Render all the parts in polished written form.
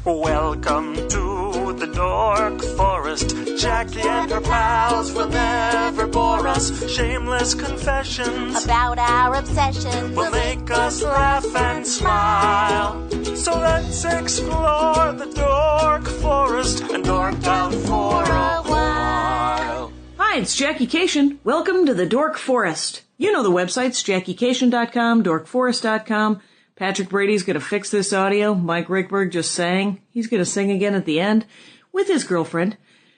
Welcome to the Dork Forest. Jackie and her pals will never bore us. Shameless confessions about our obsession will make us laugh and smile. So let's explore the Dork Forest and dork out for a while. Hi, it's Jackie Cation. Welcome to the Dork Forest. You know the websites, JackieCation.com, DorkForest.com. Patrick Brady's going to fix this audio. Mike Rickberg just sang. He's going to sing again at the end with his girlfriend,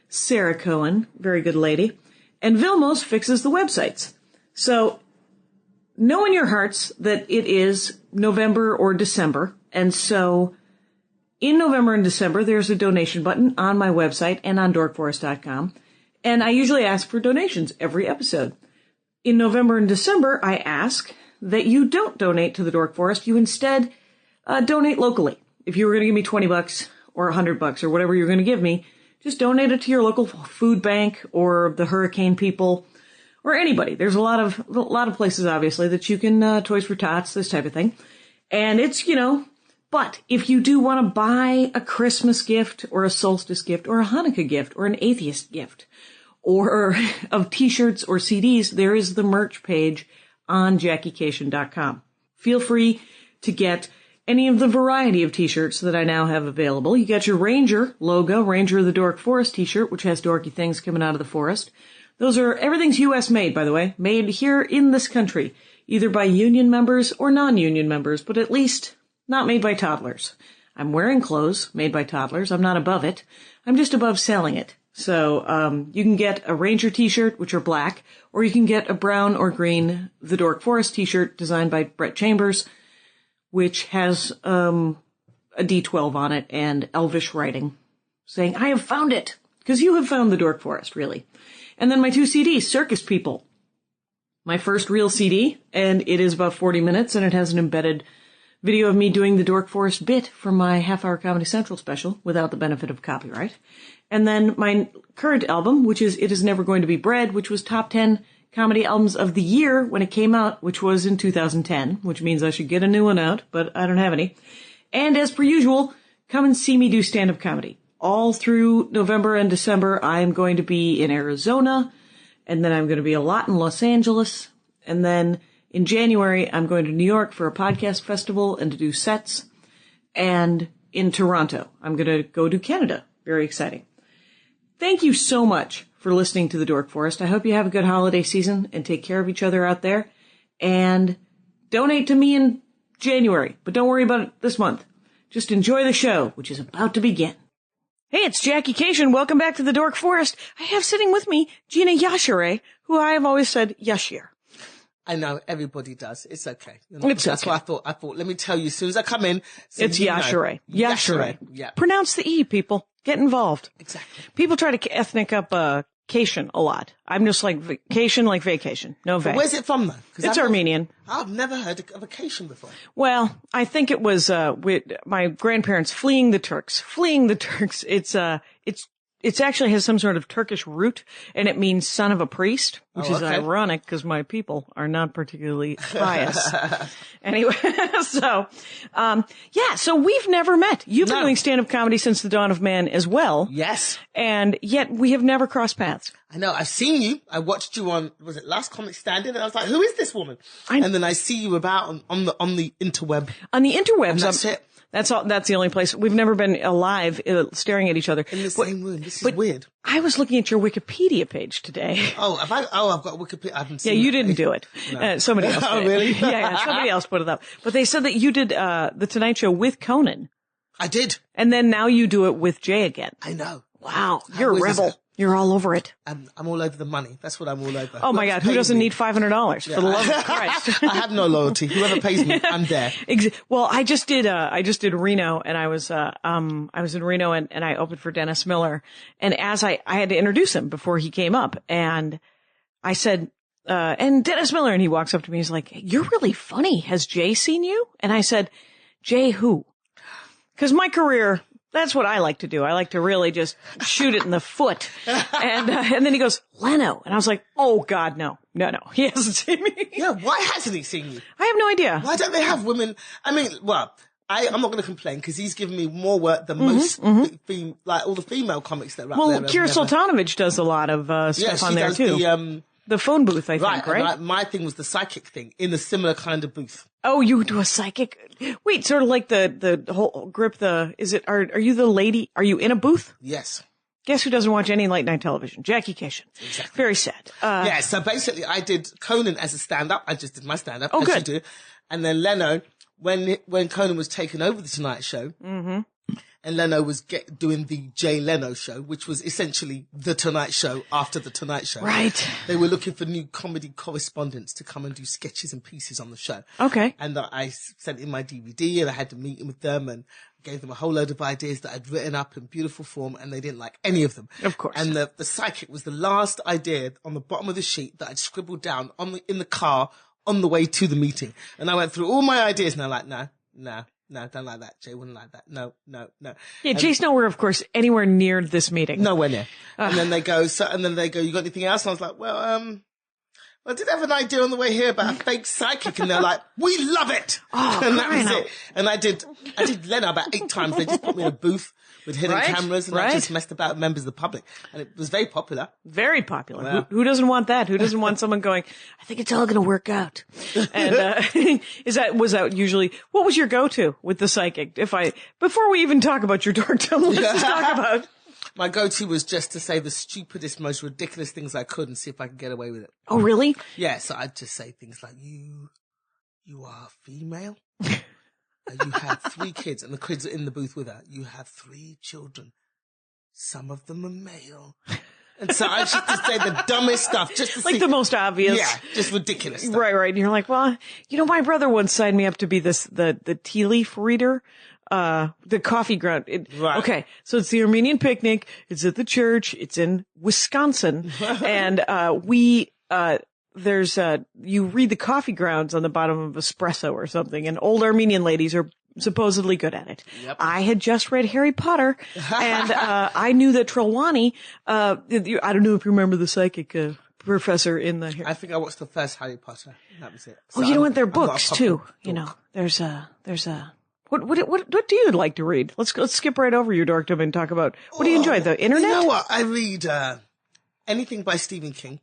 Sarah Cohen, very good lady. And Vilmos fixes the websites. So know in your hearts that it is November or December. And so in November and December, there's a donation button on my website and on DorkForest.com. And I usually ask for donations every episode. In November and December, I ask that you don't donate to the Dork Forest. You instead donate locally. If you were going to give me $20 or $100 or whatever you're going to give me, just donate it to your local food bank or the hurricane people or anybody. There's a lot of places, obviously, that you can, Toys for Tots, this type of thing. And it's, but if you do want to buy a Christmas gift or a solstice gift or a Hanukkah gift or an atheist gift or of t-shirts or CDs, there is the merch page on JackieCation.com. Feel free to get any of the variety of t-shirts that I now have available. You got your Ranger logo, Ranger of the Dork Forest t-shirt, which has dorky things coming out of the forest. Everything's U.S. made, by the way, made here in this country, either by union members or non-union members, but at least not made by toddlers. I'm wearing clothes made by toddlers. I'm not above it. I'm just above selling it. So, you can get a Ranger t-shirt, which are black, or you can get a brown or green The Dork Forest t-shirt designed by Brett Chambers, which has, a D12 on it and elvish writing saying, I have found it. Because you have found the Dork Forest, really. And then my 2 CDs, Circus People. My first real CD, and it is about 40 minutes, and it has an embedded video of me doing the Dork Forest bit from my half-hour Comedy Central special without the benefit of copyright. And then my current album, which is It Is Never Going to Be Bread, which was top 10 comedy albums of the year when it came out, which was in 2010, which means I should get a new one out, but I don't have any. And as per usual, come and see me do stand-up comedy. All through November and December, I'm going to be in Arizona, and then I'm going to be a lot in Los Angeles, and then in January, I'm going to New York for a podcast festival and to do sets, and in Toronto, I'm going to go to Canada. Very exciting. Thank you so much for listening to the Dork Forest. I hope you have a good holiday season and take care of each other out there. And donate to me in January, but don't worry about it this month. Just enjoy the show, which is about to begin. Hey, it's Jackie Cation. Welcome back to the Dork Forest. I have sitting with me Gina Yashere, who I have always said Yashere. I know, everybody does. It's okay. That's what I thought, let me tell you, as soon as I come in. It's Yashere. Yashere. Yeah. Pronounce the E, people. Get involved. Exactly. People try to ethnic up, cation a lot. I'm just like vacation, like vacation. No vac. Where's it from, though? It's Armenian. I've never heard of vacation before. Well, I think it was, with my grandparents fleeing the Turks. It's actually has some sort of Turkish root, and it means son of a priest, which is ironic because my people are not particularly pious. Anyway, so we've never met. You've been doing stand-up comedy since the dawn of man as well. Yes. And yet we have never crossed paths. I know. I've seen you. I watched you on, was it Last Comic Standing? And I was like, who is this woman? And then I see you about on the interweb. On the interwebs. And that's it. That's all. That's the only place. We've never been alive staring at each other. In the same room. This is weird. I was looking at your Wikipedia page today. I've got Wikipedia. I haven't seen it. Yeah, you didn't do it. No. Somebody else did. Oh, really? Yeah, somebody else put it up. But they said that you did The Tonight Show with Conan. I did. And then now you do it with Jay again. I know. Wow. You're a rebel. You're all over it. I'm all over the money. That's what I'm all over. Oh my God. Who doesn't need $500 for the love of Christ? I have no loyalty. Whoever pays me, I'm there. Well, I just did Reno, and I was in Reno and I opened for Dennis Miller. And as I had to introduce him before he came up, and I said, and Dennis Miller, and he walks up to me, he's like, you're really funny. Has Jay seen you? And I said, Jay who? Because my career, that's what I like to do. I like to really just shoot it in the foot. And then he goes, Leno. And I was like, oh God, no. He hasn't seen me. Yeah, why hasn't he seen you? I have no idea. Why don't they have women? I mean, well, I'm not going to complain because he's given me more work than most, like all the female comics that are out there. Well, Kira Sultanovich does a lot of stuff on there too. The phone booth, I think, right? Like, my thing was the psychic thing in a similar kind of booth. Oh, you do a psychic? Wait, sort of like the whole grip. Are you the lady? Are you in a booth? Yes. Guess who doesn't watch any late night television? Jackie Cation. Exactly. Very sad. Yeah. So basically, I did Conan as a stand-up. I just did my stand-up. Oh, as good. You do. And then Leno, when Conan was taking over the Tonight Show. Mm-hmm. And Leno was doing the Jay Leno show, which was essentially the Tonight Show after the Tonight Show. Right. They were looking for new comedy correspondents to come and do sketches and pieces on the show. Okay. And I sent in my DVD and I had a meeting with them and gave them a whole load of ideas that I'd written up in beautiful form and they didn't like any of them. Of course. And the psychic was the last idea on the bottom of the sheet that I'd scribbled down in the car on the way to the meeting. And I went through all my ideas and they're like, no, don't like that. Jay wouldn't like that. No. Yeah, Jay's nowhere, of course, anywhere near this meeting. Nowhere near. And then they go, you got anything else? And I was like, well, I did have an idea on the way here about a fake psychic. And they're like, we love it. Oh, and that was it. And I did Leno about 8 times. They just put me in a booth with hidden cameras and I just messed about with members of the public. And it was very popular. Very popular. Well. Who doesn't want that? Who doesn't want someone going, I think it's all going to work out? And, was that usually, what was your go-to with the psychic? Before we even talk about your dorkdom, let's just talk about. My go-to was just to say the stupidest, most ridiculous things I could and see if I could get away with it. Oh, really? Yeah, so I'd just say things like, you are female? You had 3 kids, and the kids are in the booth with her. You have 3 children. Some of them are male. And so I just to say the dumbest stuff, just to like see. the most obvious. Yeah, just ridiculous stuff. Right. And you're like, well, my brother once signed me up to be the tea leaf reader. The coffee ground. Right. Okay. So it's the Armenian picnic. It's at the church. It's in Wisconsin. And, you read the coffee grounds on the bottom of espresso or something, and old Armenian ladies are supposedly good at it. Yep. I had just read Harry Potter, and I knew that Trelawney, I don't know if you remember the psychic professor in the... I think I watched the first Harry Potter. That was it. So you know what? They're books, too. You know, there's a... What do you like to read? Let's skip right over your dorkdom and talk about... What do you enjoy? The internet? You know what? I read anything by Stephen King.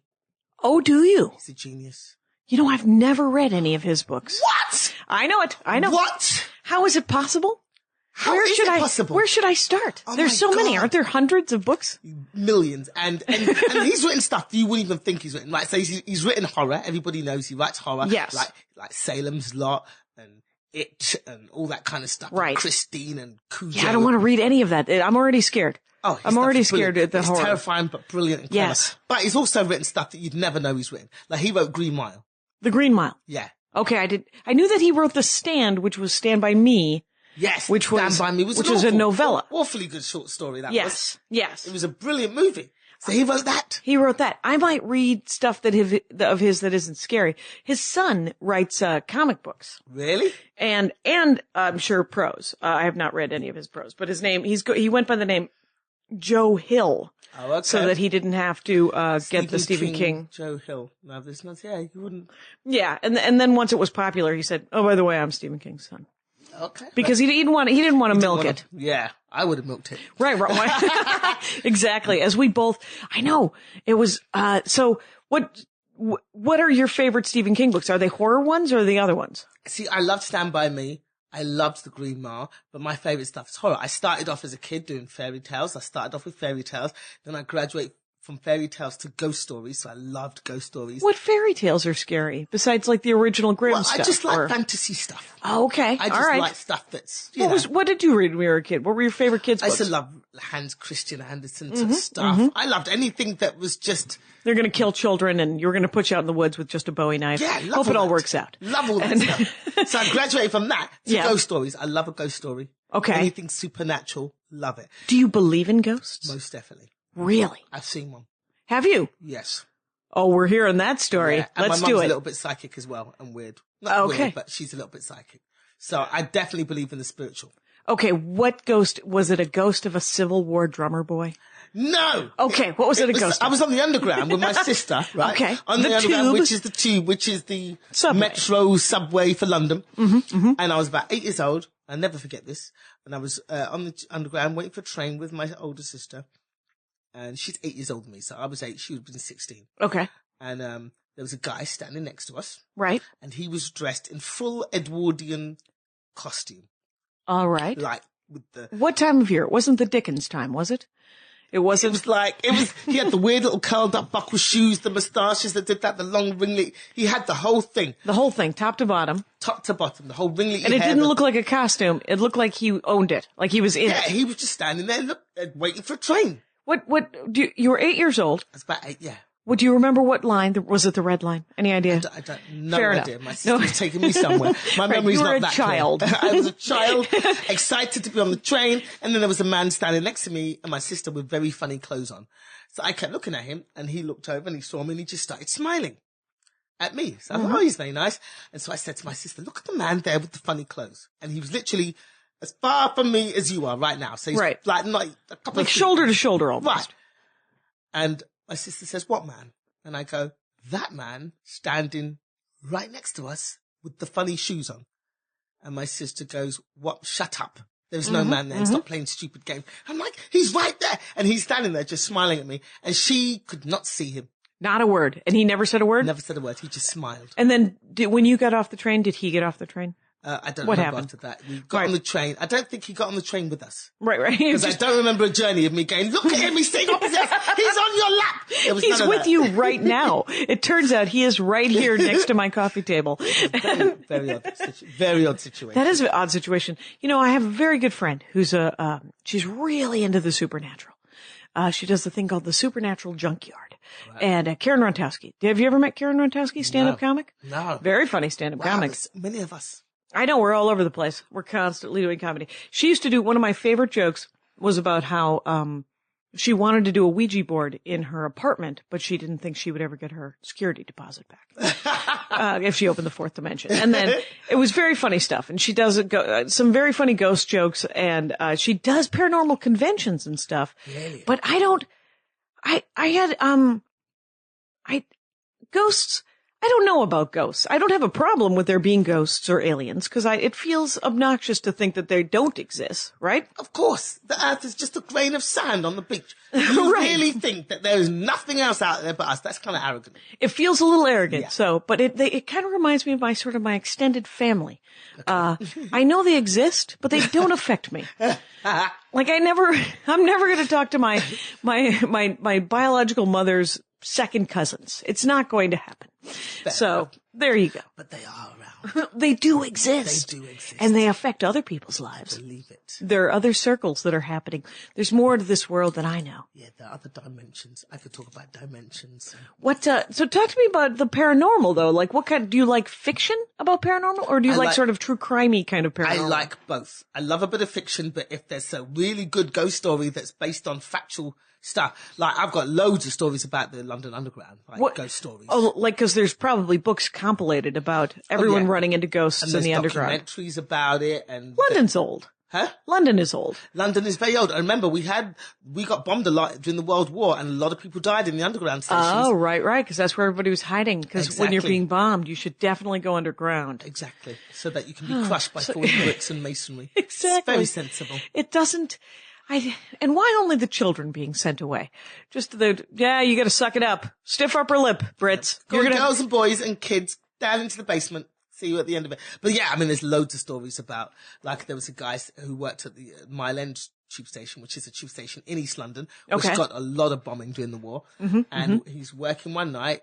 Oh, do you? He's a genius. You know, I've never read any of his books. What? I know it. I know. What? How is it possible? How is it possible? Where should I start? Oh There's so many. Aren't there hundreds of books? Millions. And he's written stuff that you wouldn't even think he's written. Like, so he's written horror. Everybody knows he writes horror. Yes. Like Salem's Lot and It and all that kind of stuff. Right. And Christine and Cujo. Yeah, I don't want to read any of that. I'm already scared. Oh, I'm already scared at the horror. It's terrifying, but brilliant and clever. Yes. But he's also written stuff that you'd never know he's written. Like, he wrote Green Mile. The Green Mile. Yeah. Okay, I knew that he wrote The Stand, which was Stand By Me. Yes. Which was, Stand By Me was a novella. Awfully good short story, that was. Yes. It was a brilliant movie. So he wrote that. He wrote that. I might read stuff of his that isn't scary. His son writes comic books. Really? And I'm sure prose. I have not read any of his prose, but his name, he went by the name Joe Hill. Oh, okay. So that he didn't have to get the Stephen King. Joe Hill. No, there's not. Yeah, you wouldn't. Yeah, and then once it was popular, he said, "Oh, by the way, I'm Stephen King's son." Okay. Because he didn't want to milk it. Yeah, I would have milked it. Right. Exactly. As we both, I know it was. So what are your favorite Stephen King books? Are they horror ones or the other ones? See, I loved Stand By Me. I loved The Green Mile, but my favorite stuff is horror. I started off as a kid doing fairy tales. I started off with fairy tales. Then I graduated from fairy tales to ghost stories. So I loved ghost stories. What fairy tales are scary besides like the original Grimm stuff? I just like fantasy stuff. Oh, okay. I just like stuff that's, what did you read when you were a kid? What were your favorite kids' books? I used to love Hans Christian Andersen's stuff. I loved anything that was just... They're going to kill children and you're going to put you out in the woods with just a Bowie knife. Yeah, hope it all works out. Love all that stuff. So I graduated from that to ghost stories. I love a ghost story. Okay. Anything supernatural, love it. Do you believe in ghosts? Most definitely. Really? I've seen one. Have you? Yes. Oh, we're hearing that story. Yeah. And Let's my do mum's it. a little bit psychic as well and weird. Not weird, but she's a little bit psychic. So I definitely believe in the spiritual. Okay, what ghost? Was it a ghost of a Civil War drummer boy? No. Okay, what was it a ghost of? I was on the Underground with my sister, right? Okay. On the Underground, Tube. which is the Tube, which is the Subway. Metro subway for London. And I was about 8 years old, I'll never forget this. And I was on the underground waiting for a train with my older sister. And she's 8 years older than me. So I was 8, she would have been 16. Okay. And there was a guy standing next to us. Right. And he was dressed in full Edwardian costume. All right. Like with the... What time of year? It wasn't the Dickens time, was it? It wasn't. He had the weird little curled up buckle shoes, the moustaches that did that, the long ringlet. He had the whole thing. The whole thing, top to bottom. Top to bottom, the whole ringlet. And it didn't look like a costume. It looked like he owned it. Like he was in it. Yeah, he was just standing there waiting for a train. You were 8 years old. That's about 8, yeah. Do you remember what line? Was it the red line? Any idea? I don't no Fair idea. enough. My sister was taking me somewhere. My memory's you were not that a child. clear. I was a child, excited to be on the train, and then there was a man standing next to me and my sister with very funny clothes on. So I kept looking at him, and he looked over and he saw me and he just started smiling at me. So I thought, oh, he's very nice. And so I said to my sister, look at the man there with the funny clothes. And he was literally as far from me as you are right now. So he's right. like not a couple like of feet. Shoulder to shoulder almost. Right. And my sister says, what man? And I go, that man standing right next to us with the funny shoes on. And my sister goes, what? Shut up. There's no man there. And stop playing stupid games. I'm like, he's right there. And he's standing there just smiling at me. And she could not see him. Not a word. And he never said a word? Never said a word. He just smiled. And then when you got off the train, did he get off the train? I don't what remember happened? after that. We got on the train. I don't think he got on the train with us. Right. Because I don't remember a journey of me going, look at him, he's sitting opposite us. He's on your lap. He's with you right now. It turns out he is right here next to my coffee table. Very odd situation. That is an odd situation. You know, I have a very good friend who's she's really into the supernatural. She does the thing called the Supernatural Junkyard. Right. And Karen Rontowski. Have you ever met Karen Rontowski, stand-up comic? No. Very funny stand-up comic. Many of us. I know, we're all over the place. We're constantly doing comedy. She used to do, one of my favorite jokes was about how she wanted to do a Ouija board in her apartment, but she didn't think she would ever get her security deposit back if she opened the fourth dimension. And then it was very funny stuff. And she does some very funny ghost jokes, and she does paranormal conventions and stuff. Really? But ghosts. I don't know about ghosts. I don't have a problem with there being ghosts or aliens because it feels obnoxious to think that they don't exist, right? Of course. The earth is just a grain of sand on the beach. You right. really think that there is nothing else out there but us. That's kind of arrogant. It feels a little arrogant. Yeah. So, but it kind of reminds me of my extended family. I know they exist, but they don't affect me. Like I'm never going to talk to my biological mother's second cousins. It's not going to happen. There you go. But they are around. They do exist. And they affect other people's lives. Believe it. There are other circles that are happening. There's more to this world than I know. Yeah, there are other dimensions. I could talk about dimensions. So talk to me about the paranormal though. Like do you like fiction about paranormal or do you like sort of true crimey kind of paranormal? I like both. I love a bit of fiction, but if there's a really good ghost story that's based on factual stuff, like I've got loads of stories about the London Underground, ghost stories. Oh, cause there's probably books compilated about everyone running into ghosts in the underground. And documentaries about it and... London's old. Huh? London is old. London is very old. I remember we got bombed a lot during the World War and a lot of people died in the underground stations. Oh, right. Cause that's where everybody was hiding. Cause when you're being bombed, you should definitely go underground. Exactly. So that you can be crushed by falling bricks and masonry. Exactly. It's very sensible. It doesn't... and why only the children being sent away? Just you gotta suck it up. Stiff upper lip, Brits. Girls and boys and kids down into the basement. See you at the end of it. But yeah, I mean, there's loads of stories about, like there was a guy who worked at the Mile End tube station, which is a tube station in East London, which got a lot of bombing during the war. And he's working one night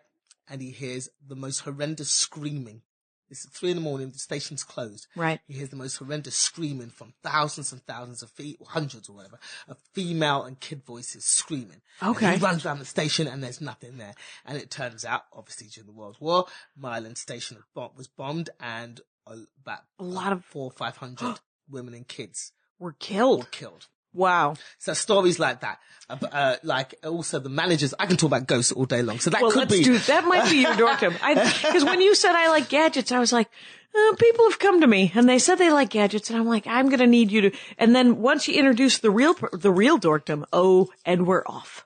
and he hears the most horrendous screaming. It's 3 a.m, the station's closed. Right. He hears the most horrendous screaming from thousands and thousands of feet, or hundreds or whatever, of female and kid voices screaming. Okay. And he runs around the station and there's nothing there. And it turns out, obviously during the World War, Mile End Station was bombed and about a lot of 400 or 500 women and kids were killed. Wow. So stories like that. Like also the managers, I can talk about ghosts all day long. So that that might be your dorkdom. Because when you said I like gadgets, I was like, people have come to me and they said they like gadgets. And I'm like, I'm going to need you to. And then once you introduce the real dorkdom, and we're off.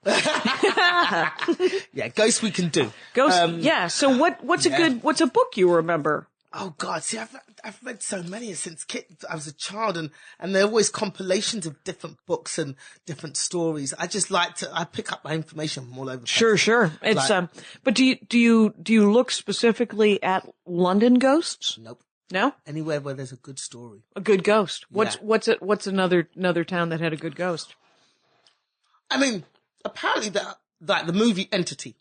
Yeah, ghosts we can do. Ghosts. So what's a book you remember? Oh God! See, I've read so many since I was a child, and they're always compilations of different books and different stories. I just I pick up my information from all over. Sure. It's but do you look specifically at London ghosts? Nope. No? Anywhere where there's a good story. A good ghost. What's another town that had a good ghost? I mean, apparently the movie Entity.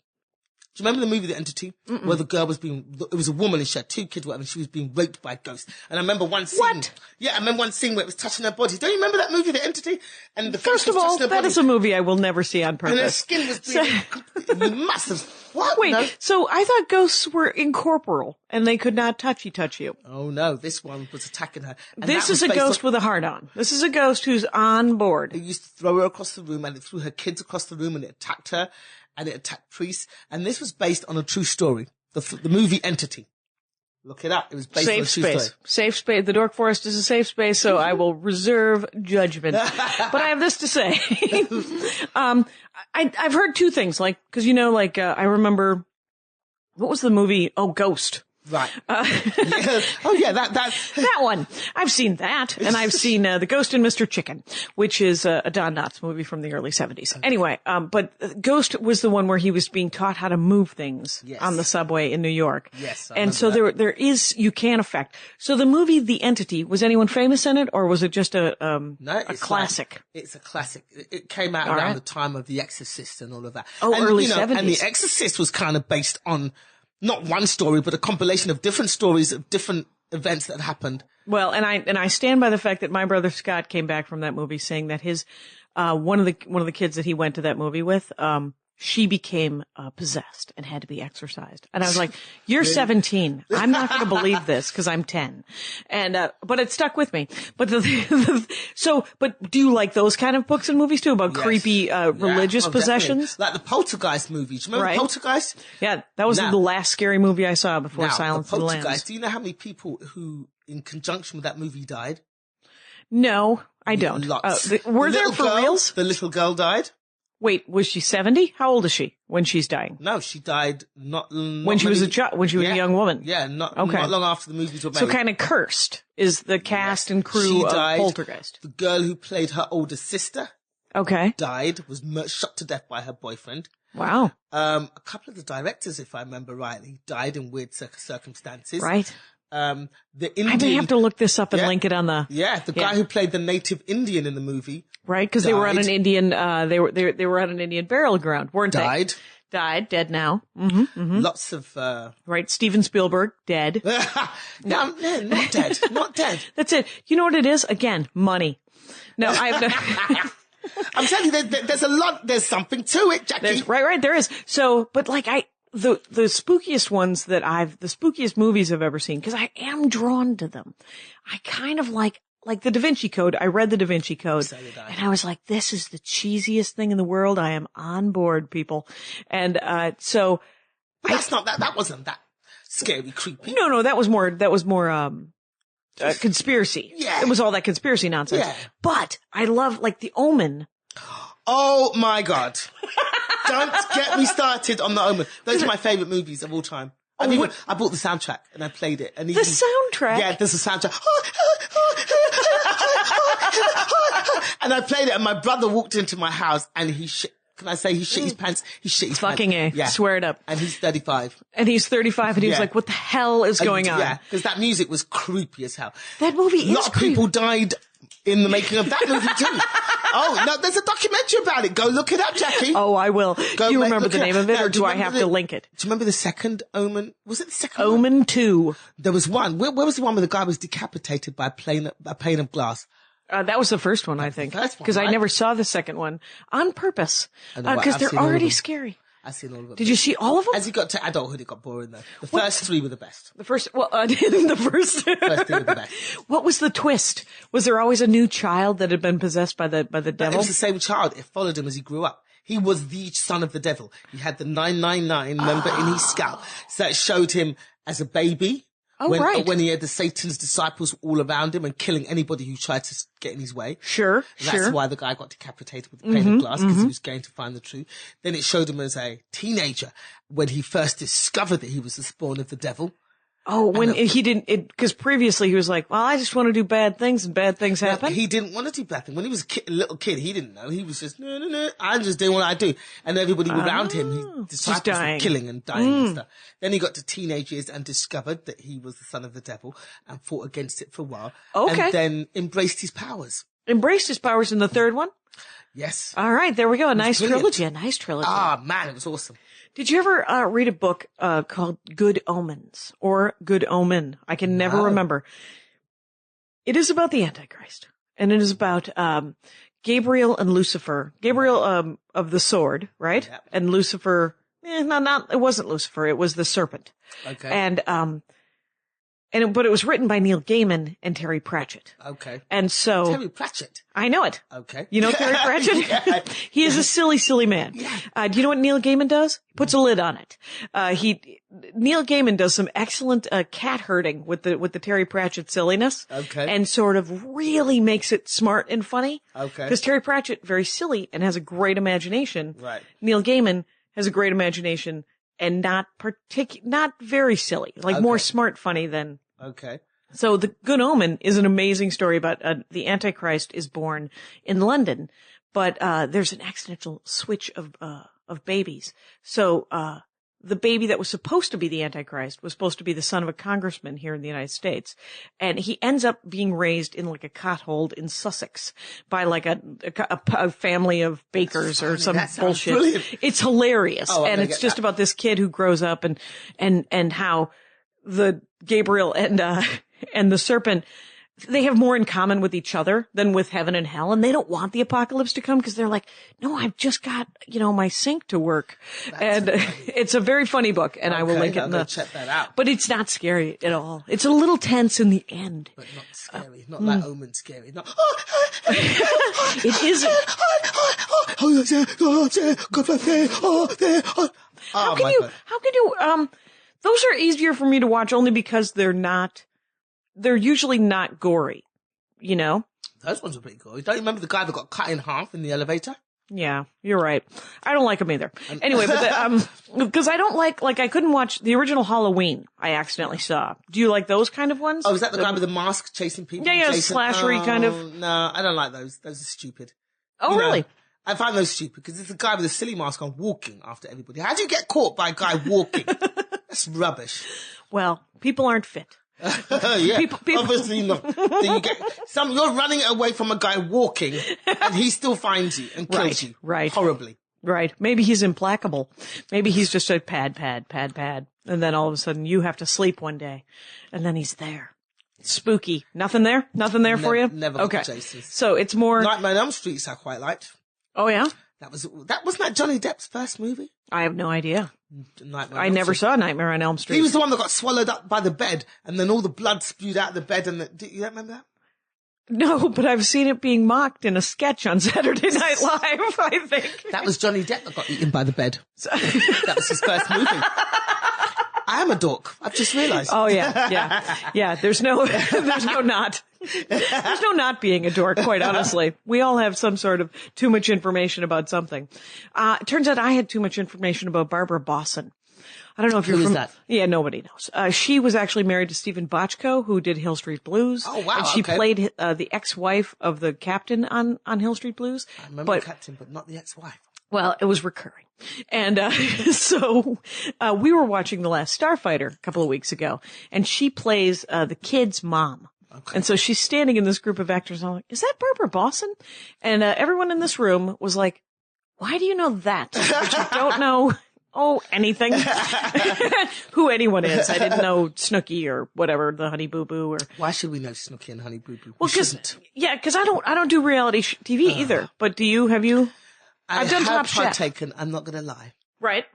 Do you remember the movie The Entity? Mm-mm. Where the girl it was a woman and she had 2 kids, whatever, and she was being raped by a ghost. And I remember one scene. What? Yeah, I remember one scene where it was touching her body. Don't you remember that movie, The Entity? And First of all, that is a movie I will never see on purpose. And her skin was being, you must have, what? Wait, no? So I thought ghosts were incorporeal and they could not touch you. Oh no, this one was attacking her. And this is a ghost with a heart on. This is a ghost who's on board. It used to throw her across the room and it threw her kids across the room and it attacked her. And it attacked priests. And this was based on a true story. The movie Entity. Look it up. It was based on a true story. Safe space. The Dork Forest is a safe space, so I will reserve judgment. But I have this to say. I've heard 2 things, cause I remember, what was the movie? Oh, Ghost. Right. Yeah. Oh yeah, that that one. I've seen that, and I've seen The Ghost and Mr. Chicken, which is a Don Knotts movie from the early 70s. Okay. Anyway, but Ghost was the one where he was being taught how to move things on the subway in New York. Yes. And so there is you can affect. So the movie The Entity, was anyone famous in it, or was it just a classic? It's a classic. It came out around the time of The Exorcist and all of that. Oh, and, early 70s. And The Exorcist was kind of based on not one story, but a compilation of different stories of different events that happened. Well, and I stand by the fact that my brother Scott came back from that movie saying that his, one of the kids that he went to that movie with, she became possessed and had to be exorcised. And I was like, you're 17. I'm not going to believe this because I'm 10. And, but it stuck with me. But but do you like those kind of books and movies too about creepy, religious possessions? Definitely. Like the Poltergeist movies. Do you remember Poltergeist? Yeah. That was the last scary movie I saw before Silence of the Lambs. Do you know how many people who, in conjunction with that movie, died? No, I don't. Lots. Were there for reals? The little girl died. Wait, was she 70? How old is she when she's dying? No, she died when she was a child, when she was a young woman. Yeah, not long after the movies were made. So kind of cursed is the cast and crew of Poltergeist. The girl who played her older sister. Okay. Died, was shot to death by her boyfriend. Wow. A couple of the directors, if I remember rightly, died in weird circumstances. Right. The Indian. I may have to look this up and link it on the. Yeah, the guy who played the native Indian in the movie. Right, because they were on an Indian. They were on an Indian burial ground, weren't they? Died, dead now. Mm-hmm, mm-hmm. Lots of. Right, Steven Spielberg, dead. No, not dead, not dead. That's it. You know what it is? Again, money. No, I have no. I'm telling you, there's a lot. There's something to it, Jackie. Right. There is. So, but the spookiest ones the spookiest movies I've ever seen, because I am drawn to them. I kind of like the Da Vinci Code. I read the Da Vinci Code. So did I. And I was like, this is the cheesiest thing in the world. I am on board, people. And, so. But that's not that. That wasn't that scary, creepy. No, that was more, conspiracy. Yeah. It was all that conspiracy nonsense. Yeah. But I love, the Omen. Oh my God. Don't get me started on The Omen. Those are my favorite movies of all time. I bought the soundtrack and I played it. And the soundtrack? Yeah, there's a soundtrack. And I played it and my brother walked into my house and he shit his pants? He shit his fucking pants. Yeah. Swear it up. And he's 35. And he's 35 and he was like, what the hell is going on? Yeah, because that music was creepy as hell. That movie is creepy. A lot of people died in the making of that movie too. Oh, no, there's a documentary about it. Go look it up, Jackie. Oh, I will. Do you remember the name of it, or do I have to link it? Do you remember the second Omen? Was it the second Omen one? 2. There was one. Where was the one where the guy was decapitated by a pane of glass? That was the first one, I think. Because I never saw the second one on purpose. Because they're already scary. I've seen all of them. Did you see all of them? As you got to adulthood, it got boring though. The first 3 were the best. The first 3 were the best. What was the twist? Was there always a new child that had been possessed by the devil? It was the same child. It followed him as he grew up. He was the son of the devil. He had the 999 number in his scalp. So it showed him as a baby. When he had the Satan's disciples all around him and killing anybody who tried to get in his way. Sure. That's why the guy got decapitated with the pane of glass, because he was going to find the truth. Then it showed him as a teenager when he first discovered that he was the spawn of the devil. Oh, when he didn't, because previously he was like, well, I just want to do bad things and bad things happen. He didn't want to do bad things. When he was a little kid, he didn't know. He was just, no, I'm just doing what I do. And everybody around him, his disciples were killing and dying and stuff. Then he got to teenage years and discovered that he was the son of the devil and fought against it for a while. Okay. And then embraced his powers. Embraced his powers in the third one? Yes. All right, there we go. A nice brilliant. trilogy. A nice trilogy. Ah, man, it was awesome. Did you ever read a book called Good Omens or Good Omen? I can never remember. It is about the Antichrist, and it is about Gabriel and Lucifer. Gabriel of the sword, right? Yep. And Lucifer. It wasn't Lucifer. It was the serpent. Okay. But it was written by Neil Gaiman and Terry Pratchett. Okay. And so Terry Pratchett. I know it. Okay. You know Terry Pratchett? Yeah. He is a silly, silly man. Yeah. Do you know what Neil Gaiman does? He puts a lid on it. Neil Gaiman does some excellent cat herding with the Terry Pratchett silliness. Okay. And sort of really makes it smart and funny. Okay. Because Terry Pratchett, very silly and has a great imagination. Right. Neil Gaiman has a great imagination and not very silly, more smart funny than. Okay. So the Good Omen is an amazing story about the Antichrist is born in London, but there's an accidental switch of babies. So the baby that was supposed to be the Antichrist was supposed to be the son of a congressman here in the United States, and he ends up being raised in like a cothold in Sussex by like a family of bakers or some bullshit. Brilliant. It's hilarious, and it's just that. about this kid who grows up and how the Gabriel and the serpent, they have more in common with each other than with heaven and hell, and they don't want the apocalypse to come because they're like, no, I've just got, my sink to work. It's a very funny book, and I will link it check that out. But it's not scary at all. It's a little tense in the end. But not scary. Not like Omen scary. Not, it isn't. How can you, those are easier for me to watch only because they're usually not gory, Those ones are pretty gory. Don't you remember the guy that got cut in half in the elevator? Yeah, you're right. I don't like them either. Anyway, but because I don't like I couldn't watch the original Halloween. I accidentally saw. Do you like those kind of ones? Oh, is that the guy with the mask chasing people? Yeah, slashery kind of. No, I don't like those. Those are stupid. Oh, really? I find those stupid because it's a guy with a silly mask on walking after everybody. How do you get caught by a guy walking? That's rubbish. Well, people aren't fit. Yeah, people. Obviously not. Then you're running away from a guy walking, and he still finds you and kills you. Right. Horribly. Right. Maybe he's implacable. Maybe he's just a pad. And then all of a sudden you have to sleep one day, and then he's there. Spooky. Nothing there? Nothing there for you? Never got okay. Jason's. So it's more. Nightmare on Elm Street I quite liked. Oh, yeah? Wasn't that Johnny Depp's first movie? I have no idea. Nightmare I never saw Nightmare on Elm Street. He was the one that got swallowed up by the bed, and then all the blood spewed out of the bed. You don't remember that? No, but I've seen it being mocked in a sketch on Saturday Night Live, I think. That was Johnny Depp that got eaten by the bed. That was his first movie. I am a dork. I've just realised. Oh, yeah. There's no not. There's no not being a dork, quite honestly. We all have some sort of too much information about something. It turns out I had too much information about Barbara Bosson. I don't know if you're Who is that? Yeah, nobody knows. She was actually married to Stephen Bochco, who did Hill Street Blues. Oh, wow. And she played the ex-wife of the captain on Hill Street Blues. I remember the captain, but not the ex-wife. Well, it was recurring. And so we were watching The Last Starfighter a couple of weeks ago, and she plays the kid's mom. Okay. And so she's standing in this group of actors, and I'm like, is that Barbara Bosson? And everyone in this room was like, why do you know that? But you don't know, anything. Who anyone is. I didn't know Snooki or whatever, the Honey Boo Boo or. Why should we know Snooki and Honey Boo Boo? Well, because I don't do reality TV either. But have you? I've done Top Chef. Partaken, I'm not going to lie. Right.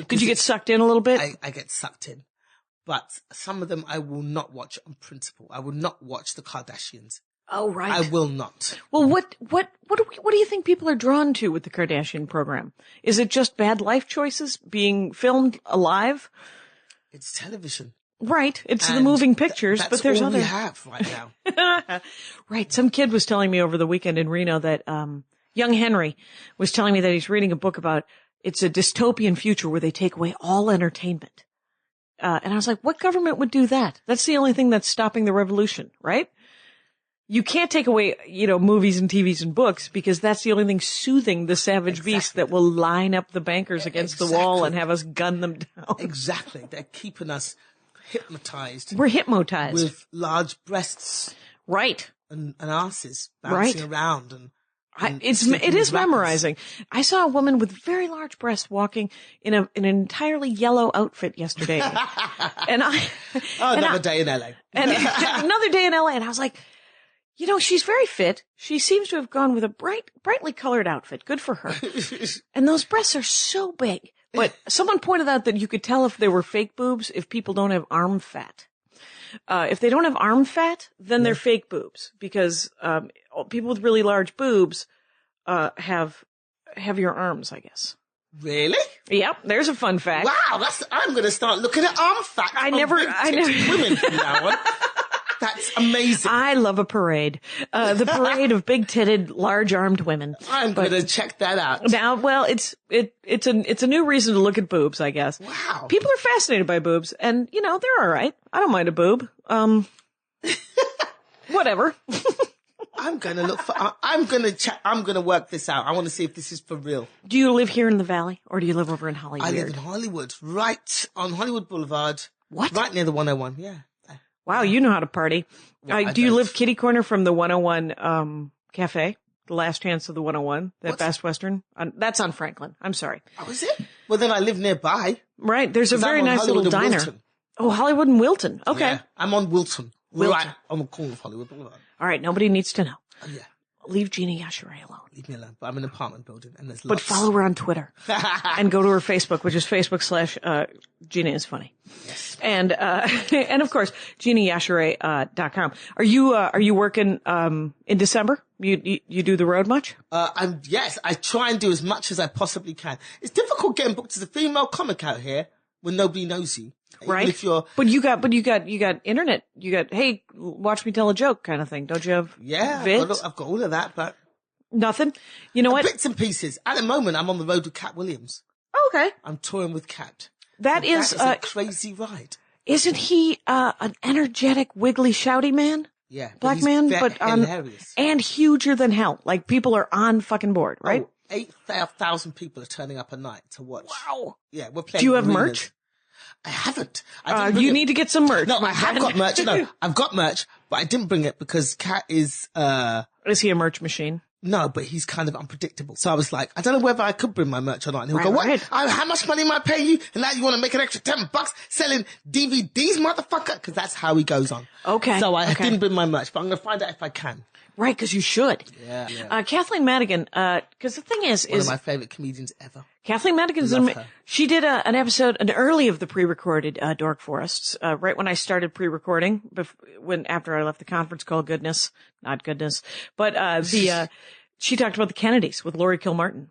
Did you get sucked in a little bit? I get sucked in. But some of them I will not watch on principle. I will not watch the Kardashians. Oh, right. I will not. Well, what do you think people are drawn to with the Kardashian program? Is it just bad life choices being filmed alive? It's television. Right. It's the moving pictures, but there's all other. we have right now. Right. Some kid was telling me over the weekend in Reno that, young Henry was telling me that he's reading a book about, it's a dystopian future where they take away all entertainment. and I was like, what government would do that? That's the only thing that's stopping the revolution, right? You can't take away, movies and TVs and books because that's the only thing soothing the savage beast that will line up the bankers against the wall and have us gun them down. Exactly. They're keeping us hypnotized. We're hypnotized. With large breasts. Right. And asses bouncing around and it is memorizing. I saw a woman with very large breasts walking in an entirely yellow outfit yesterday. Another day in LA. And another day in LA. And I was like, she's very fit. She seems to have gone with a brightly colored outfit. Good for her. And those breasts are so big. But someone pointed out that you could tell if they were fake boobs if people don't have arm fat. If they don't have arm fat, then they're fake boobs because people with really large boobs have heavier arms, I guess. Really? Yep, there's a fun fact. Wow, I'm going to start looking at arm fat. I never women from now on. That's amazing. I love a parade. The parade of big-titted, large-armed women. I'm going to check that out. Now, well, it's a new reason to look at boobs, I guess. Wow. People are fascinated by boobs, and they're all right. I don't mind a boob. Whatever. I'm going to look for. I'm going to check. I'm going to work this out. I want to see if this is for real. Do you live here in the Valley, or do you live over in Hollywood? I live in Hollywood, right on Hollywood Boulevard. What? Right near the 101. Yeah. Wow, you know how to party. Well, do you live kitty corner from the 101 cafe? The Last Chance of the 101, that Best Western? That's on Franklin. I'm sorry. Oh, is it? Well, then I live nearby. Right, there's a very nice little diner. Wilton. Oh, Hollywood and Wilton. Okay. Yeah, I'm on Wilton. Right on the corner of Hollywood Boulevard. All right, nobody needs to know. Oh, yeah. Leave Gina Yashere alone. Leave me alone. But I'm in an apartment building and there's lots. But follow her on Twitter and go to her Facebook, which is Facebook/Gina is funny. Yes. And of course, GinaYashere.com. Are you working, in December? You do the road much? Yes, I try and do as much as I possibly can. It's difficult getting booked as a female comic out here when nobody knows you. Right. If you're, but you got internet. You got, hey, watch me tell a joke kind of thing. Don't you have vids? I've got all of that, but nothing. You know what? Bits and pieces. At the moment, I'm on the road with Cat Williams. Oh, okay. I'm touring with Cat. That is a crazy ride. Isn't he an energetic, wiggly, shouty man? Yeah. Black man, but hilarious. And huger than hell. Like people are on fucking board, right? 8,000 people are turning up a night to watch. Wow. Yeah, we're playing. Do you have arenas. merch? I haven't. You need to get some merch. No, I have got merch. No, I've got merch, but I didn't bring it because Cat is. Is he a merch machine? No, but he's kind of unpredictable. So I was like, I don't know whether I could bring my merch or not. And he'll go, what? Right. How much money am I paying you? And now you want to make an extra $10 selling DVDs, motherfucker? Because that's how he goes on. Okay. So I didn't bring my merch, but I'm going to find out if I can. Right, because you should. Yeah. Kathleen Madigan, because the thing is... One of my favorite comedians ever. Kathleen Madigan's... She did an episode, an early of the pre-recorded Dork Forests, right when I started pre-recording, after I left the conference called Goodness, not Goodness, but she talked about the Kennedys with Laurie Kilmartin.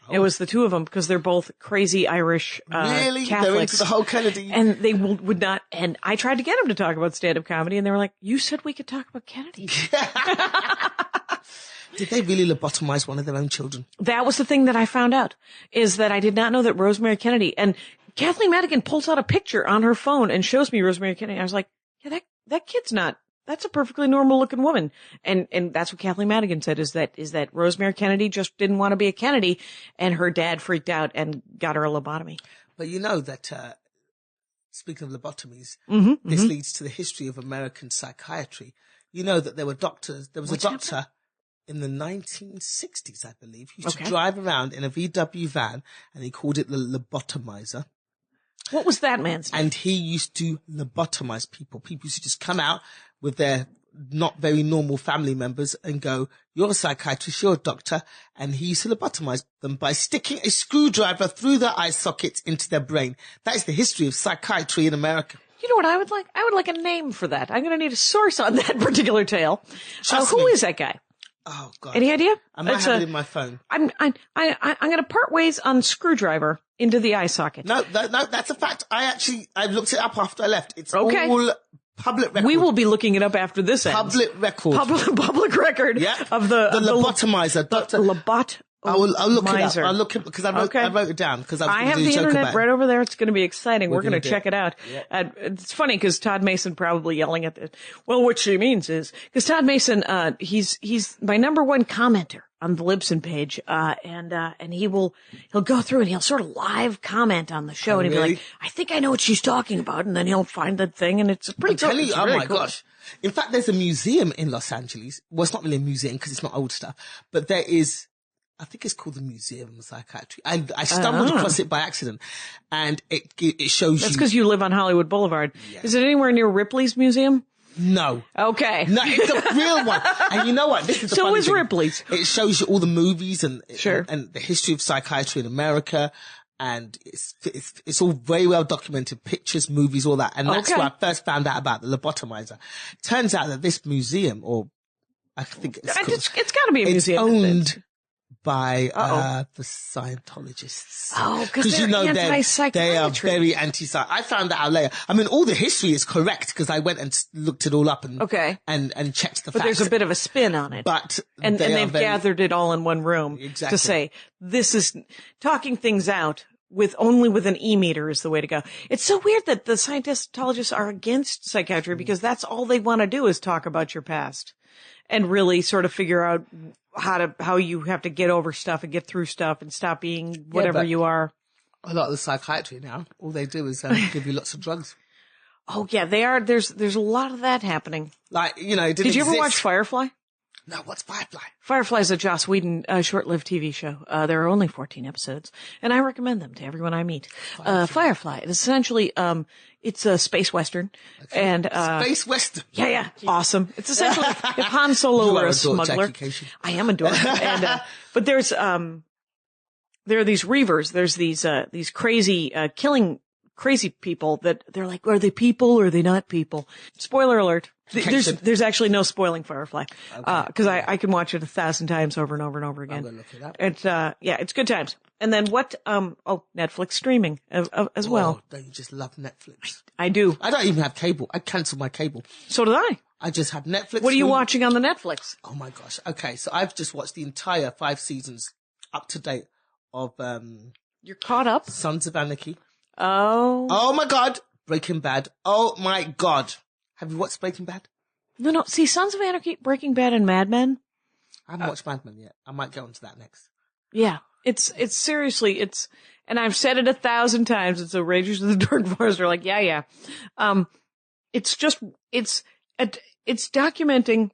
Oh. It was the two of them because they're both crazy Irish really? Catholics. They're into the whole Kennedy. And they would not, and I tried to get them to talk about stand-up comedy, and they were like, you said we could talk about Kennedy. Did they really lobotomize one of their own children? That was the thing that I found out, is that I did not know that Rosemary Kennedy, and Kathleen Madigan pulls out a picture on her phone and shows me Rosemary Kennedy. I was like, yeah, that kid's not, that's a perfectly normal looking woman. And that's what Kathleen Madigan said, is that Rosemary Kennedy just didn't want to be a Kennedy, and her dad freaked out and got her a lobotomy. But you know that, speaking of lobotomies, this leads to the history of American psychiatry. You know that there was a doctor in the 1960s, I believe. He used to drive around in a VW van, and he called it the lobotomizer. What was that man's name? And he used to lobotomize people. People used to just come out with their not very normal family members and go, you're a psychiatrist, you're a doctor. And he used to lobotomize them by sticking a screwdriver through their eye sockets into their brain. That is the history of psychiatry in America. You know what I would like? I would like a name for that. I'm going to need a source on that particular tale. Who is that guy? Oh, God. Any idea? I might have it in my phone. I'm going to part ways on screwdriver into the eye socket. No, that's a fact. I looked it up after I left. It's all public record. We will be looking it up after this ends. Public record. Public record. Yeah. Of the lobotomizer. I'll look miser. it up. I'll look it because I wrote it down because I have the internet right over there. It's going to be exciting. We're going to check it out. Yep. It's funny because Todd Mason probably yelling at this. Well, what she means is because Todd Mason, he's my number one commenter on the Libsyn page, and he'll go through and he'll sort of live comment on the show, and he'll be like, I think I know what she's talking about, and then he'll find that thing, and it's pretty cool. Oh my gosh. In fact, there's a museum in Los Angeles. Well, it's not really a museum because it's not old stuff, but there is, I think it's called the Museum of Psychiatry. I stumbled across it by accident, and it shows That's because you live on Hollywood Boulevard. Yeah. Is it anywhere near Ripley's museum? No. Okay. No, it's a real one. And you know what? This is the funny thing. Ripley's. It shows you all the movies and sure. and the history of psychiatry in America. And it's all very well documented, pictures, movies, all that. And that's where I first found out about the lobotomizer. Turns out that this museum, or I think it's got to be a museum. It's owned by the Scientologists. Oh, because you know they are psychiatry. very anti-psych. I found that out later. I mean, all the history is correct because I went and looked it all up and checked the facts. But there's a bit of a spin on it. But they've gathered it all in one room to say this is talking things out with an e-meter is the way to go. It's so weird that the Scientologists are against psychiatry because that's all they want to do is talk about your past and really sort of figure out how you have to get over stuff and get through stuff and stop being whatever you are. A lot of the psychiatry now, all they do is give you lots of drugs. Oh yeah, they are. There's a lot of that happening. Like, you know, did you ever watch Firefly? No, what's Firefly? Firefly is a Joss Whedon short-lived TV show. There are only 14 episodes, and I recommend them to everyone I meet. Firefly. It's essentially it's a space western, and space western. Yeah, awesome. It's essentially if Han Solo were a smuggler. I am a dork, and but there are these reavers. There's these crazy killing crazy people that they're like, are they people or are they not people? Spoiler alert. There's actually no spoiling Firefly. Cause I can watch it 1,000 times over and over and over again. I'm gonna look it up. It's, it's good times. And then Netflix streaming as well. Don't you just love Netflix? I do. I don't even have cable. I cancelled my cable. So did I. I just have Netflix. What are you watching on the Netflix? Oh my gosh. Okay. So I've just watched the entire 5 seasons up to date of, You're caught up? Sons of Anarchy. Oh my God. Breaking Bad. Oh my God. Have you watched Breaking Bad? No. See, Sons of Anarchy, Breaking Bad, and Mad Men. I haven't watched Mad Men yet. I might get onto that next. Yeah. It's seriously, and I've said it 1,000 times. It's a Rangers of the Dark Forest are like, yeah. It's documenting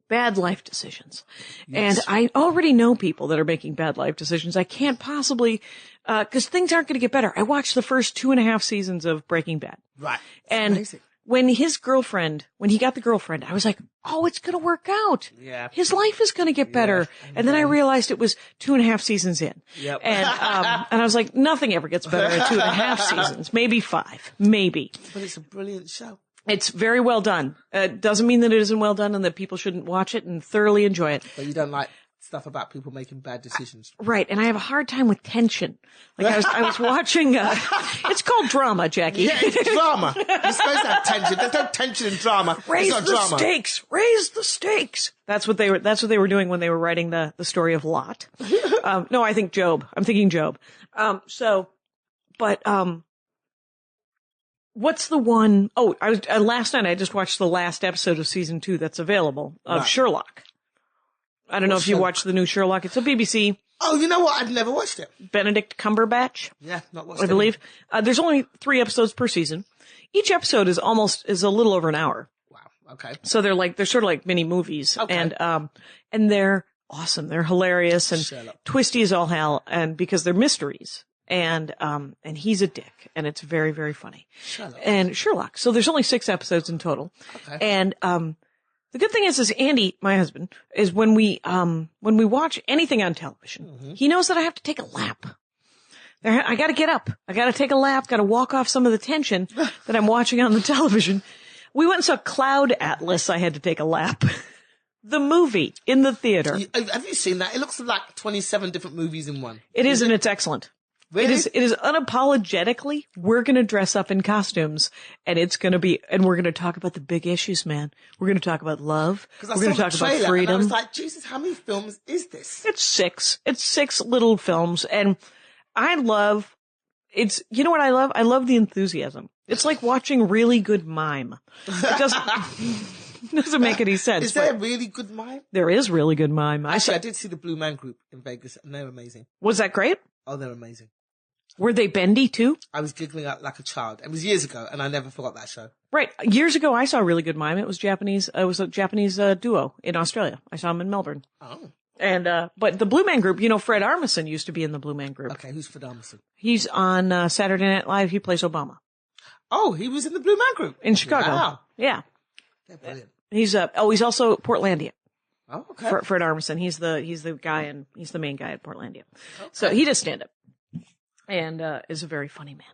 bad life decisions. Yes. And I already know people that are making bad life decisions. I can't possibly, cause things aren't going to get better. I watched the first 2.5 seasons of Breaking Bad. Right. And amazing. When he got the girlfriend, I was like, oh, it's going to work out. Yeah. His life is going to get better. And then I realized it was 2.5 seasons in. Yep. And I was like, nothing ever gets better at 2.5 seasons. Maybe 5. Maybe. But it's a brilliant show. It's very well done. Doesn't mean that it isn't well done and that people shouldn't watch it and thoroughly enjoy it. But you don't like stuff about people making bad decisions. Right. And I have a hard time with tension. Like I was watching, it's called drama, Jackie. Yeah, it's drama. You're supposed to have tension. There's no tension in drama. Raise the stakes. That's what they were doing when they were writing the story of Lot. No, I think Job. I'm thinking Job. What's the one? Oh, last night I just watched the last episode of season 2 that's available of Sherlock. I don't know if you watched the new Sherlock. It's a BBC. Oh, you know what? I've never watched it. Benedict Cumberbatch. Yeah, not watched it. I believe. There's only 3 episodes per season. Each episode is a little over an hour. Wow. Okay. So they're sort of like mini movies. Okay. And they're awesome. They're hilarious and Sherlock. Twisty as all hell. And because they're mysteries. And he's a dick, and it's very, very funny. Sherlock. So there's only 6 episodes in total. Okay. And, the good thing is Andy, my husband, is when we watch anything on television, he knows that I have to take a lap. I gotta get up. I gotta take a lap, gotta walk off some of the tension that I'm watching on the television. We went and saw Cloud Atlas. I had to take a lap. The movie in the theater. Have you seen that? It looks like 27 different movies in one. It is, and it's excellent. Really? It is unapologetically, we're going to dress up in costumes and we're going to talk about the big issues, man. We're going to talk about love. We're going to talk about freedom. And I was like, Jesus, how many films is this? It's 6. It's 6 little films. And you know what I love? I love the enthusiasm. It's like watching really good mime. It doesn't make any sense. Is there a really good mime? There is really good mime. Actually, I did see the Blue Man Group in Vegas, and they're amazing. Was that great? Oh, they're amazing. Were they bendy too? I was giggling out like a child. It was years ago, and I never forgot that show. Right. Years ago, I saw a really good mime. It was Japanese. It was a Japanese duo in Australia. I saw them in Melbourne. Oh. And, but the Blue Man Group, Fred Armisen used to be in the Blue Man Group. Okay, who's Fred Armisen? He's on Saturday Night Live. He plays Obama. Oh, he was in the Blue Man Group? In Chicago. Wow. Yeah. They're brilliant. He's also Portlandia. Oh, okay. Fred Armisen. He's the guy and he's the main guy at Portlandia. Okay. So he does stand up. And, is a very funny man.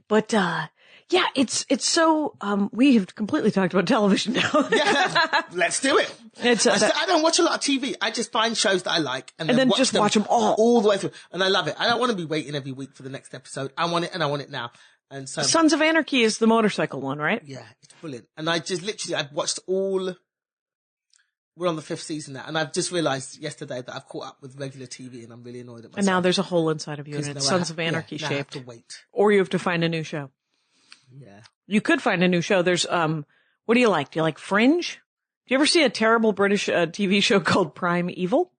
But, yeah, it's so, we have completely talked about television now. Yeah, let's do it. I don't watch a lot of TV. I just find shows that I like and then just watch them all the way through. And I love it. I don't want to be waiting every week for the next episode. I want it and I want it now. And so Sons of Anarchy is the motorcycle one, right? Yeah, it's brilliant. And I've watched all. We're on the 5th season now, and I've just realised yesterday that I've caught up with regular TV, and I'm really annoyed at myself. And now there's a hole inside of you, and it's Sons of Anarchy shaped. I have to wait. Or you have to find a new show. Yeah. You could find a new show. There's, what do you like? Do you like Fringe? Do you ever see a terrible British TV show called Prime Evil?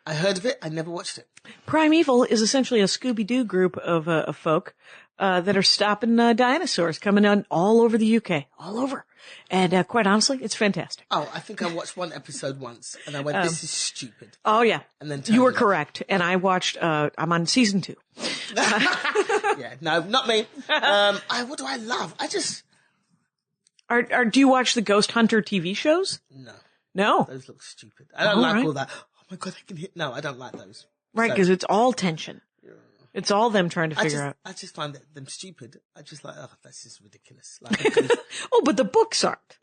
I heard of it. I never watched it. Prime Evil is essentially a Scooby-Doo group of folk that are stopping dinosaurs coming on all over the UK. All over. And quite honestly, it's fantastic. Oh, I think I watched one episode once, and I went, this is stupid. Oh, yeah. And then you were correct. And I watched, I'm on season 2. Yeah, no, not me. What do I love? I just... Do you watch the Ghost Hunter TV shows? No. No? Those look stupid. I don't like all that. Oh my God, I can hit... No, I don't like those. Right, because it's all tension. Yeah. It's all them trying to figure out. I just find them stupid. I just like, oh, that's just ridiculous. Oh, but the books aren't.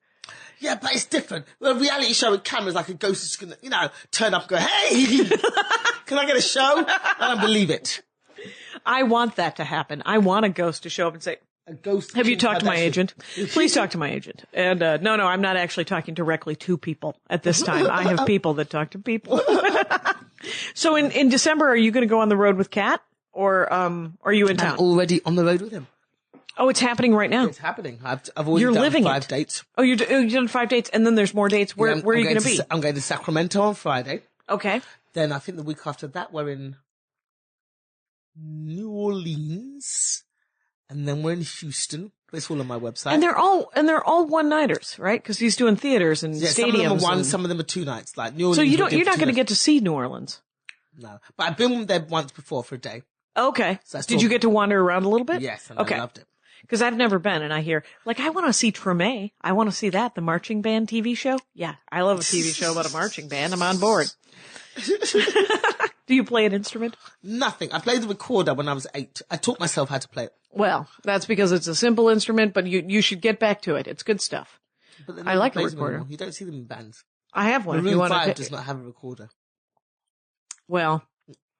Yeah, but it's different. A reality show with cameras, like a ghost is going to, turn up and go, hey, can I get a show? I don't believe it. I want that to happen. I want a ghost to show up and say, a ghost. Have you talked to my agent? Please talk to my agent. And, no, I'm not actually talking directly to people at this time. I have people that talk to people. So in December, are you going to go on the road with Kat? Or, are you in town? I'm already on the road with him. Oh, it's happening right now. It's happening. I've already done 5 dates. Oh, you've done 5 dates, and then there's more dates. Where are you going to be? I'm going to Sacramento on Friday. Okay. Then I think the week after that we're in New Orleans, and then we're in Houston. It's all on my website. And they're all one-nighters, right? Because he's doing theaters and stadiums. Some of them are one, some of them are 2 nights. Like New Orleans. So you're not going to get to see New Orleans. No, but I've been there once before for a day. Okay. So did you get to wander around a little bit? Yes, and I loved it. Because I've never been, and I hear, I want to see Treme. I want to see that, the marching band TV show. Yeah, I love a TV show about a marching band. I'm on board. Do you play an instrument? Nothing. I played the recorder when I was 8. I taught myself how to play it. Well, that's because it's a simple instrument, but you should get back to it. It's good stuff. But I like a recorder. You don't see them in bands. I have one. Maroon 5 does not have a recorder. Well.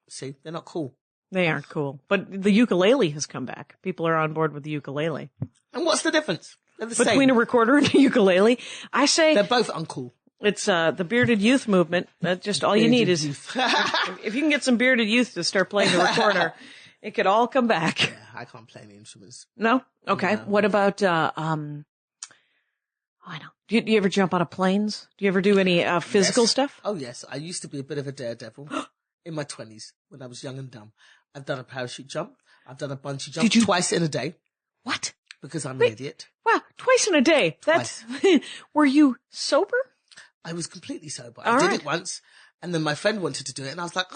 See, they're not cool. They aren't cool. But the ukulele has come back. People are on board with the ukulele. And what's the difference? They're the Between same. A recorder and a ukulele? I say... They're both uncool. It's the bearded youth movement. That's just all you need is... if you can get some bearded youth to start playing the recorder, it could all come back. Yeah, I can't play any instruments. No? Okay. No. What about... I know. Do you ever jump out of planes? Do you ever do any physical stuff? Oh, yes. I used to be a bit of a daredevil in my 20s when I was young and dumb. I've done a parachute jump. I've done a bungee jump twice in a day. What? Because I'm an idiot. Wow, twice in a day. That's... Were you sober? I was completely sober. I did it once, and then my friend wanted to do it, and I was like,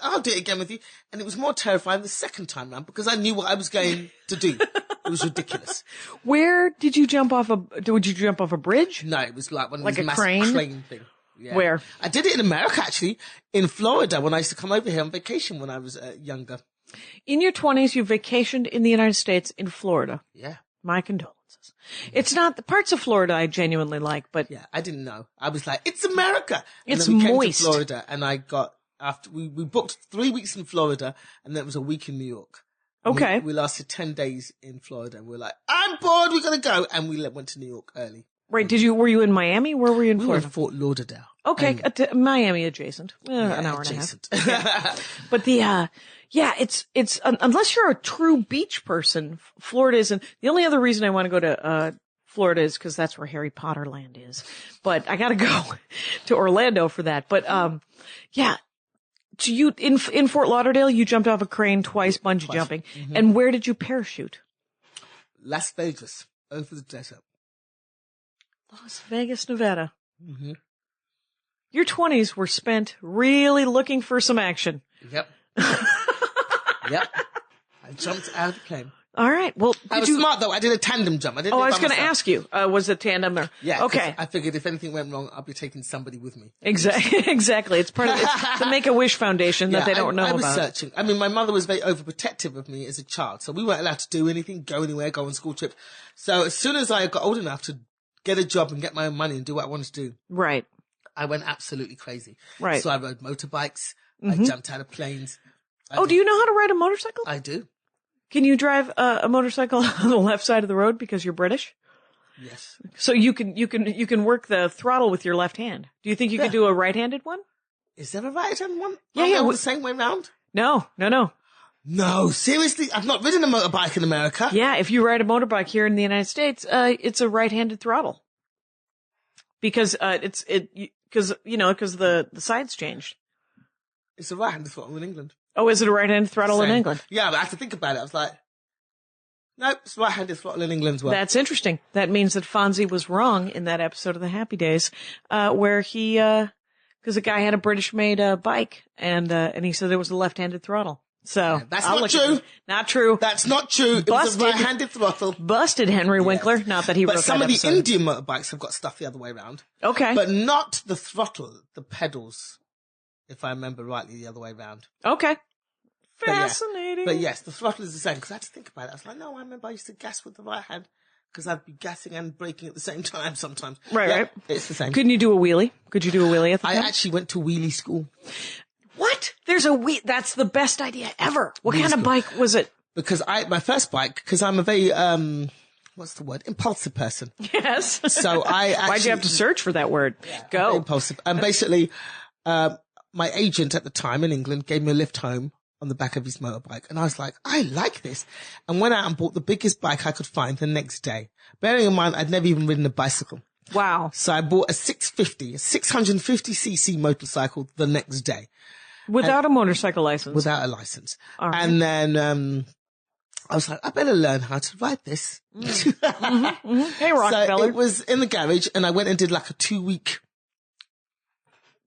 I'll do it again with you. And it was more terrifying the second time round because I knew what I was going to do. It was ridiculous. Where did you jump off would you jump off a bridge? No, it was like one of these massive crane thing. Yeah. Where? I did it in America, actually, in Florida, when I used to come over here on vacation when I was younger. In your 20s, you vacationed in the United States in Florida. Yeah. My condolences. It's not the parts of Florida I genuinely like, but... Yeah, I didn't know. I was like, it's America. And it's then we came moist. to Florida, and I got, after we booked 3 weeks in Florida, and then it was a week in New York. Okay. We lasted 10 days in Florida, and we were like, I'm bored, we're going to go. And we went to New York early. Right. Were you in Miami? Where were you in We were in Florida? Fort Lauderdale. Okay. Miami adjacent. An hour adjacent. and a half. But it's unless you're a true beach person, Florida isn't. The only other reason I want to go to, Florida is because that's where Harry Potter land is. But I got to go to Orlando for that. But, So you, in Fort Lauderdale, you jumped off a crane twice, bungee jumping. Mm-hmm. And where did you parachute? Las Vegas, over the desert. Las Vegas, Nevada. Mm-hmm. Your 20s were spent really looking for some action. Yep. Yep. I jumped out of the plane. All right. Well, I was smart though. I did a tandem jump. I was going to ask you, was it tandem or? Yeah. Okay. I figured if anything went wrong, I'll be taking somebody with me. Exactly. It's part of it's the Make-A-Wish Foundation that they don't know about. I was searching. I mean, my mother was very overprotective of me as a child, so we weren't allowed to do anything, go anywhere, go on school trips. So as soon as I got old enough to get a job and get my own money and do what I wanted to do, right, I went absolutely crazy. Right. So I rode motorbikes. Mm-hmm. I jumped out of planes. Do you know how to ride a motorcycle? I do. Can you drive a motorcycle on the left side of the road because you're British? Yes. So you can work the throttle with your left hand. Do you think you could do a right-handed one? Is there a right-handed one? Yeah. The same way round? No. No, seriously, I've not ridden a motorbike in America. Yeah, if you ride a motorbike here in the United States, it's a right-handed throttle. Because because the sides changed. It's a right-handed throttle in England. Oh, is it a right-handed throttle in England? Yeah, but I had to think about it. I was like, nope, it's right-handed throttle in England as well. That's interesting. That means that Fonzie was wrong in that episode of the Happy Days, where he, cause a guy had a British-made, bike, and he said there was a left-handed throttle. So. Yeah, that's not true. Not true. That's not true. It was a right-handed throttle. Busted, Henry Winkler. Not that he wrote that episode. But some of the Indian motorbikes have got stuff the other way around. Okay. But not the throttle, the pedals, if I remember rightly, the other way around. Okay. Fascinating. But yes, the throttle is the same, because I had to think about it. I was like, no, I remember I used to gas with the right hand, because I'd be gassing and braking at the same time sometimes. Right. It's the same. Couldn't you do a wheelie? Could you do a wheelie at the time? I actually went to wheelie school. What? There's a that's the best idea ever. What wheelie kind school. of bike was it? Because my first bike, because I'm a very, what's the word? Impulsive person. Yes. So I actually. Why'd you have to search for that word? Yeah, Go. Impulsive. And basically, my agent at the time in England gave me a lift home on the back of his motorbike. And I was like, I like this. And went out and bought the biggest bike I could find the next day. Bearing in mind, I'd never even ridden a bicycle. Wow. So I bought a 650cc motorcycle the next day. Without a motorcycle license? Without a license. All right. And then, I was like, I better learn how to ride this. Hey, Rockefeller. So it was in the garage, and I went and did like a 2-week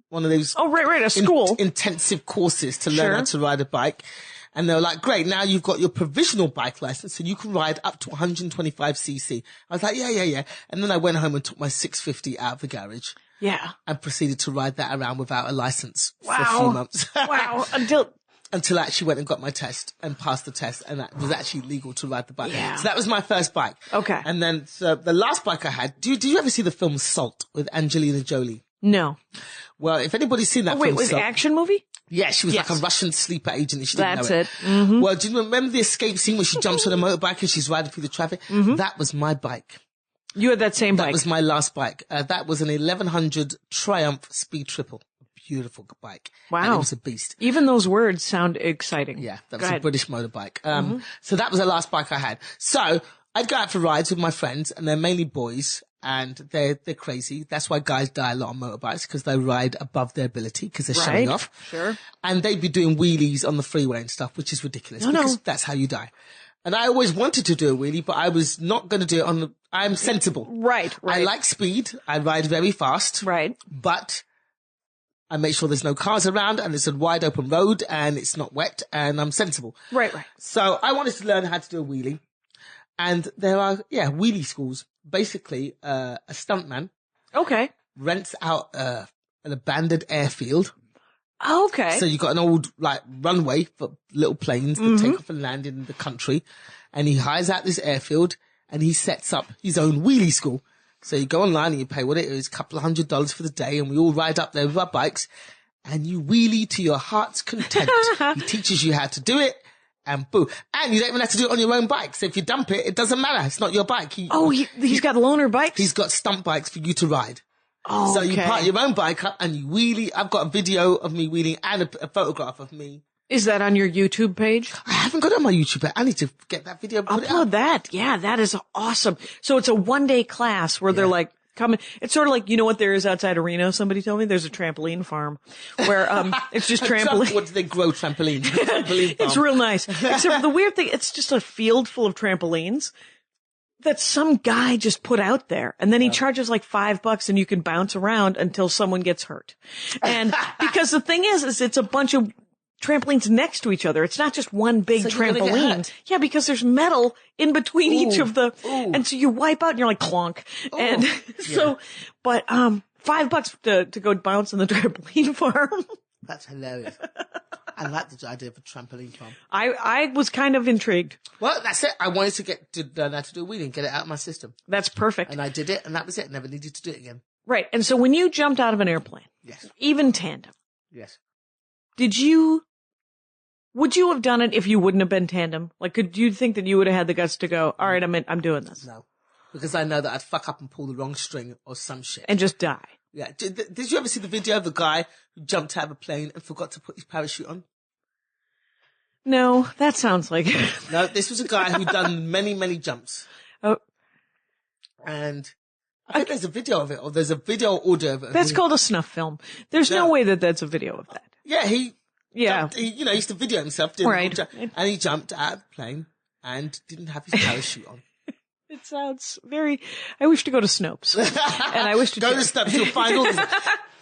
one of those. Oh, right, a school. Intensive courses to learn how to ride a bike. And they were like, great, now you've got your provisional bike license, so you can ride up to 125cc. I was like, yeah. And then I went home and took my 650 out of the garage. Yeah. And proceeded to ride that around without a license for a few months. Wow. Until I actually went and got my test and passed the test, and that was actually legal to ride the bike. Yeah. So that was my first bike. Okay. And then the last bike I had, did you ever see the film Salt with Angelina Jolie? No. Well, if anybody's seen that film. Wait, was it an action movie? Yeah, she was like a Russian sleeper agent and she didn't know it. That's it. Mm-hmm. Well, do you remember the escape scene where she jumps on a motorbike and she's riding through the traffic? Mm-hmm. That was my bike. You had that same bike? That was my last bike. That was an 1100 Triumph Speed Triple. Beautiful bike. Wow. And it was a beast. Even those words sound exciting. Yeah, that was a British motorbike. So that was the last bike I had. So I'd go out for rides with my friends, and they're mainly boys, and they're crazy. That's why guys die a lot on motorbikes, because they ride above their ability, because they're showing off. Sure. And they'd be doing wheelies on the freeway and stuff, which is ridiculous, because that's how you die. And I always wanted to do a wheelie, but I was not going to do it I'm sensible. Right. I like speed. I ride very fast. Right. But I make sure there's no cars around and it's a wide open road and it's not wet and I'm sensible. Right. So I wanted to learn how to do a wheelie. And there are, wheelie schools. Basically, a stuntman. Okay. Rents out, an abandoned airfield. Okay. So you've got an old, runway for little planes that take off and land in the country. And he hires out this airfield and he sets up his own wheelie school. So you go online and you pay what it is, a couple of $100 for the day, and we all ride up there with our bikes and you wheelie to your heart's content. He teaches you how to do it and boo. And you don't even have to do it on your own bike. So if you dump it, it doesn't matter. It's not your bike. He's got loaner bikes? He's got stunt bikes for you to ride. Oh, so you park your own bike up and you wheelie. I've got a video of me wheeling and a photograph of me. Is that on your YouTube page? I haven't got it on my YouTube page. I need to get that video. Upload that. Yeah, that is awesome. So it's a 1-day class where they're like, coming. It's sort of like, you know what there is outside of Reno? Somebody told me there's a trampoline farm where, it's just trampoline. What do they grow trampolines? Trampoline farm. It's real nice. Except for the weird thing, it's just a field full of trampolines that some guy just put out there. And then he charges like $5 and you can bounce around until someone gets hurt. And because the thing is it's a bunch of trampolines next to each other. It's not just one big trampoline. Yeah, because there's metal in between each of the, and so you wipe out and you're like clonk. And so, but, $5 to go bounce on the trampoline farm. That's hilarious. I like the idea of a trampoline farm. I was kind of intrigued. Well, that's it. I wanted to learn how to do a wheelie and get it out of my system. That's perfect. And I did it, and that was it. Never needed to do it again. Right. And so when you jumped out of an airplane, even tandem, would you have done it if you wouldn't have been tandem? Like, could you think that you would have had the guts to go, all right, I'm doing this? No. Because I know that I'd fuck up and pull the wrong string or some shit. And just die. Yeah. Did you ever see the video of the guy who jumped out of a plane and forgot to put his parachute on? No, that sounds like it. No, this was a guy who'd done many, many jumps. Oh. And I think there's a video of it, or there's a video order of it. That's called a snuff film. There's no way that that's a video of that. Yeah, he used to video himself, and he jumped out of the plane and didn't have his parachute on. It sounds I wish to go to Snopes. And I wish to go to Snopes, you'll find all this.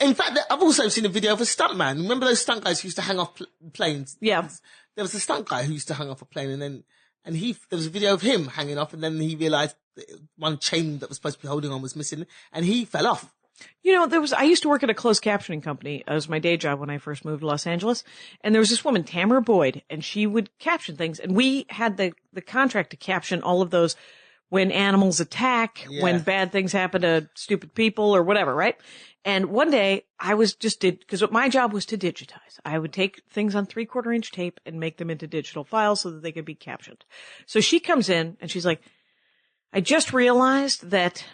In fact, I've also seen a video of a stuntman. Remember those stunt guys who used to hang off planes? Yeah. There was a stunt guy who used to hang off a plane and there was a video of him hanging off and then he realized that one chain that was supposed to be holding on was missing and he fell off. You know, I used to work at a closed captioning company as my day job when I first moved to Los Angeles. And there was this woman, Tamara Boyd, and she would caption things. And we had the contract to caption all of those when animals attack, when bad things happen to stupid people or whatever, right? And one day I was because my job was to digitize. I would take things on 3/4-inch tape and make them into digital files so that they could be captioned. So she comes in and she's like, I just realized that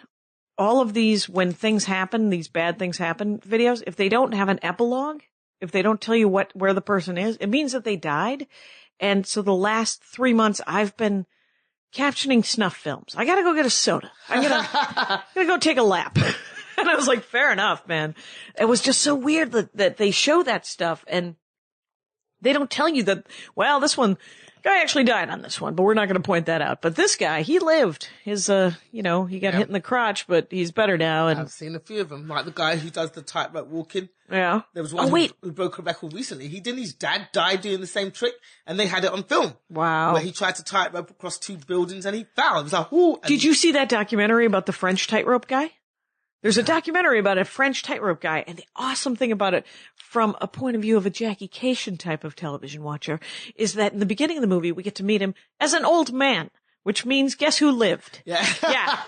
all of these, when things happen, these bad things happen videos, if they don't have an epilogue, if they don't tell you where the person is, it means that they died. And so the last 3 months I've been captioning snuff films. I gotta go get a soda. I'm gonna go take a lap. And I was like, fair enough, man. It was just so weird that they show that stuff and they don't tell you that, well, this one, guy actually died on this one, but we're not going to point that out. But this guy, he lived. He got hit in the crotch, but he's better now. And I've seen a few of them, like the guy who does the tightrope walking. Yeah. There was one who broke a record recently. His dad died doing the same trick, and they had it on film. Wow. Where he tried to tightrope across 2 buildings, and he fell. It was like, ooh. Did you see that documentary about the French tightrope guy? There's a documentary about a French tightrope guy, and the awesome thing about it, from a point of view of a Jackie Cation type of television watcher, is that in the beginning of the movie, we get to meet him as an old man, which means guess who lived? Yeah. Yeah.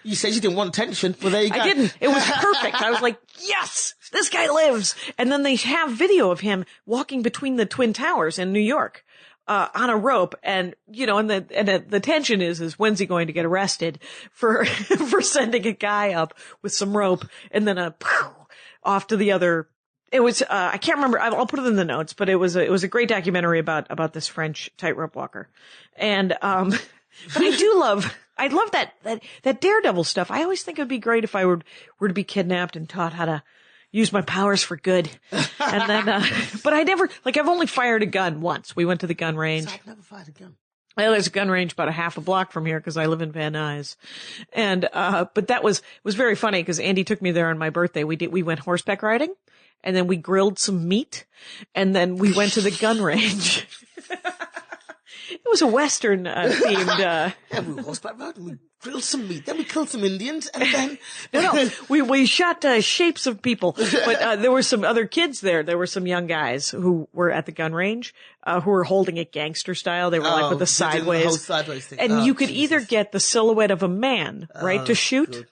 You said you didn't want attention. Well, there you go. I didn't. It was perfect. I was like, yes, this guy lives. And then they have video of him walking between the Twin Towers in New York. On a rope, and the tension is when's he going to get arrested for sending a guy up with some rope and then off to the other. It was I can't remember. I'll put it in the notes, but it was a great documentary about this French tightrope walker, and but I love that Daredevil stuff. I always think it would be great if I were to be kidnapped and taught how to use my powers for good. And then, but I never, I've only fired a gun once. We went to the gun range. So I've never fired a gun. Well, there's a gun range about a half a block from here because I live in Van Nuys. And, but that was very funny because Andy took me there on my birthday. We went horseback riding and then we grilled some meat and then we went to the gun range. It was a Western, themed, Yeah, we were horseback riding. We grilled some meat. Then we killed some Indians and then. No. We shot, shapes of people. But, there were some other kids there. There were some young guys who were at the gun range, who were holding it gangster style. They were with the sideways. The whole sideways thing. And you could either get the silhouette of a man, right, to shoot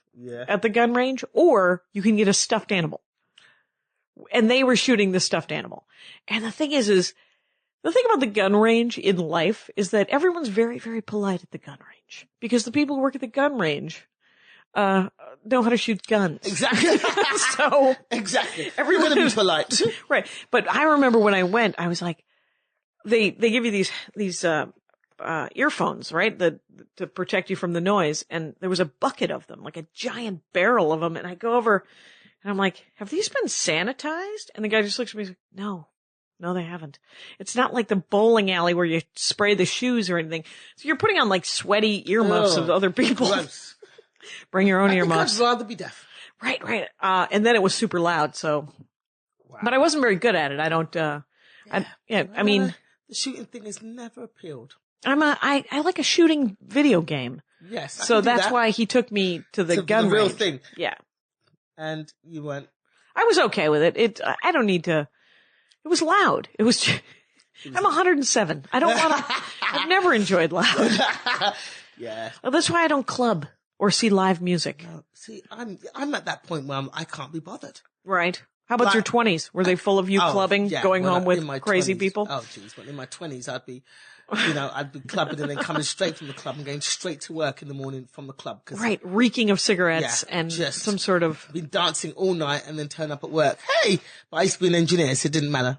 at the gun range, or you can get a stuffed animal. And they were shooting the stuffed animal. And the thing is The thing about the gun range in life is that everyone's very, very polite at the gun range because the people who work at the gun range know how to shoot guns. Exactly. So exactly. Everyone's going to be polite. right. But I remember when I went, I was like, they give you these earphones, right? To protect you from the noise. And there was a bucket of them, like a giant barrel of them. And I go over and I'm like, have these been sanitized? And the guy just looks at me and he's like, no, they haven't. It's not like the bowling alley where you spray the shoes or anything. So you're putting on like sweaty earmuffs of other people. Gross. Bring your own I earmuffs. think I'd rather be deaf. Right. And then it was super loud. So, Wow. but I wasn't very good at it. I don't, I mean, the shooting thing has never appealed. I like a shooting video game. Yes. I So can do that's that. why he took me to the gun the real range. thing. Yeah. And you weren't. I was okay with it. I don't need to, it was loud. It was, I'm 107. I don't want to, I've never enjoyed loud. Yeah. Well, that's why I don't club or see live music. No, see, I'm at that point where I can't be bothered. Right. How about Like- your 20s? Were they full of you clubbing, yeah, going when home in my with crazy 20s. people? Oh, jeez. But in my 20s, I'd be clubbing and then coming straight from the club and going straight to work in the morning from the club. Cause Right. Reeking of cigarettes Yeah, and just- some sort of, I'd been dancing all night and then turn up at work. Hey! But I used to be an engineer, so it didn't matter.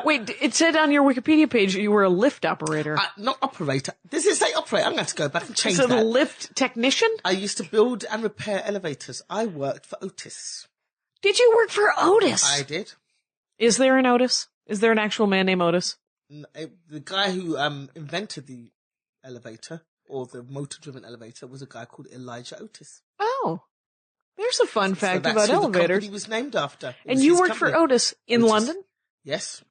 wait, it said on your Wikipedia page you were a lift operator. Not operator. Does it say operator? I'm going to have to go back and change So the that. lift technician? I used to build and repair elevators. I worked for Otis. Did you work for Otis? I did. Is there an Otis? Is there an actual man named Otis? The guy who invented the elevator, or the motor-driven elevator, was a guy called Elijah Otis. Oh, there's a fun fact that's about who elevators. the company was named after. It And was you his worked for company. Otis in Otis. London? Yes.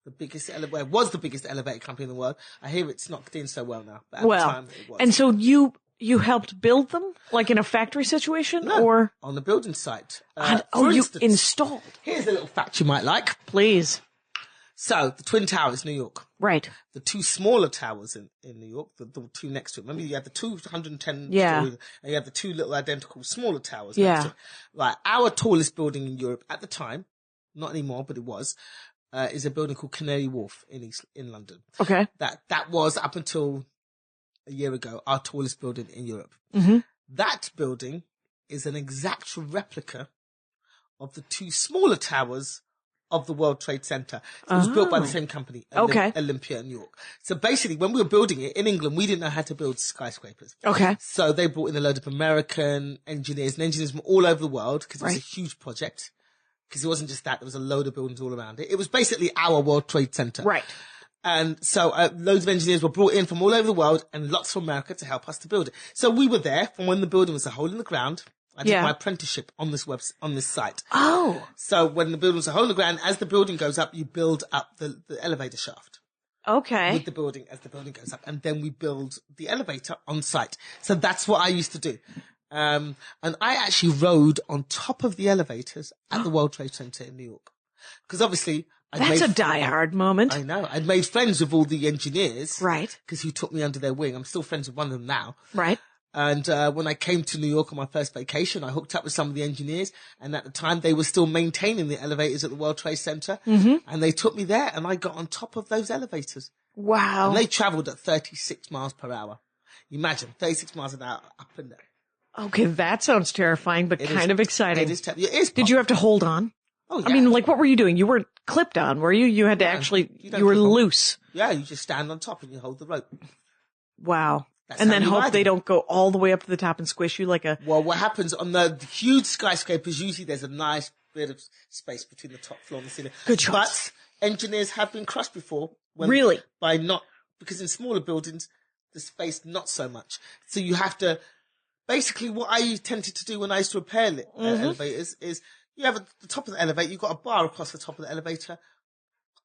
The biggest elevator, was the biggest elevator company in the world. I hear it's not doing so well now, but at the time it was. And so you helped build them, like in a factory situation, No, or on the building site. oh, For you instance, installed? Here's a little fact you might like. Please, So, the Twin Towers, New York. right? The two smaller towers in New York, the two next to it. Remember, you had the 210 Yeah. stories, and you had the two little identical smaller towers Yeah. next to it. Right, our tallest building in Europe at the time, not anymore, but it was, is a building called Canary Wharf in London. Okay. That was, up until a year ago, our tallest building in Europe. Mm-hmm. That building is an exact replica of the two smaller towers of the World Trade Center. So it was built by the same company, Okay. Olympia in New York. So basically, when we were building it in England, we didn't know how to build skyscrapers. Okay. So they brought in a load of American engineers and engineers from all over the world because it was Right. a huge project. Because it wasn't just that, there was a load of buildings all around it. It was basically our World Trade Center. Right. And so loads of engineers were brought in from all over the world and lots from America to help us to build it. So we were there from when the building was a hole in the ground. I did Yeah. my apprenticeship on this site. Oh, So when the building was a hole in the ground, as the building goes up, you build up the elevator shaft okay. with the building as the building goes up. And then we build the elevator on site. So that's what I used to do. And I actually rode on top of the elevators at the World Trade Center in New York. Because obviously, That's a die-hard moment. I know. I'd made friends with all the engineers. Right. Because who took me under their wing. I'm still friends with one of them now. Right. And when I came to New York on my first vacation, I hooked up with some of the engineers. And at the time, they were still maintaining the elevators at the World Trade Center. Mm-hmm. And they took me there, and I got on top of those elevators. Wow. And they traveled at 36 miles per hour. Imagine, 36 miles an hour up and down. Okay, that sounds terrifying, but kind of exciting. It is. It is. Did you have to hold on? Oh, yeah. I mean, like, what were you doing? You weren't clipped on, were you? You had to actually, you don't you were clip on. loose. Yeah, you just stand on top and you hold the rope. Wow. That's And how then you hope ride they it. don't go all the way up to the top and squish you like a, Well, what happens on the huge skyscrapers, usually there's a nice bit of space between the top floor and the ceiling. Good choice. But engineers have been crushed before. Really? Because in smaller buildings, the space, not so much. So you have to, basically what I tended to do when I used to repair elevators is you have at the top of the elevator, you've got a bar across the top of the elevator.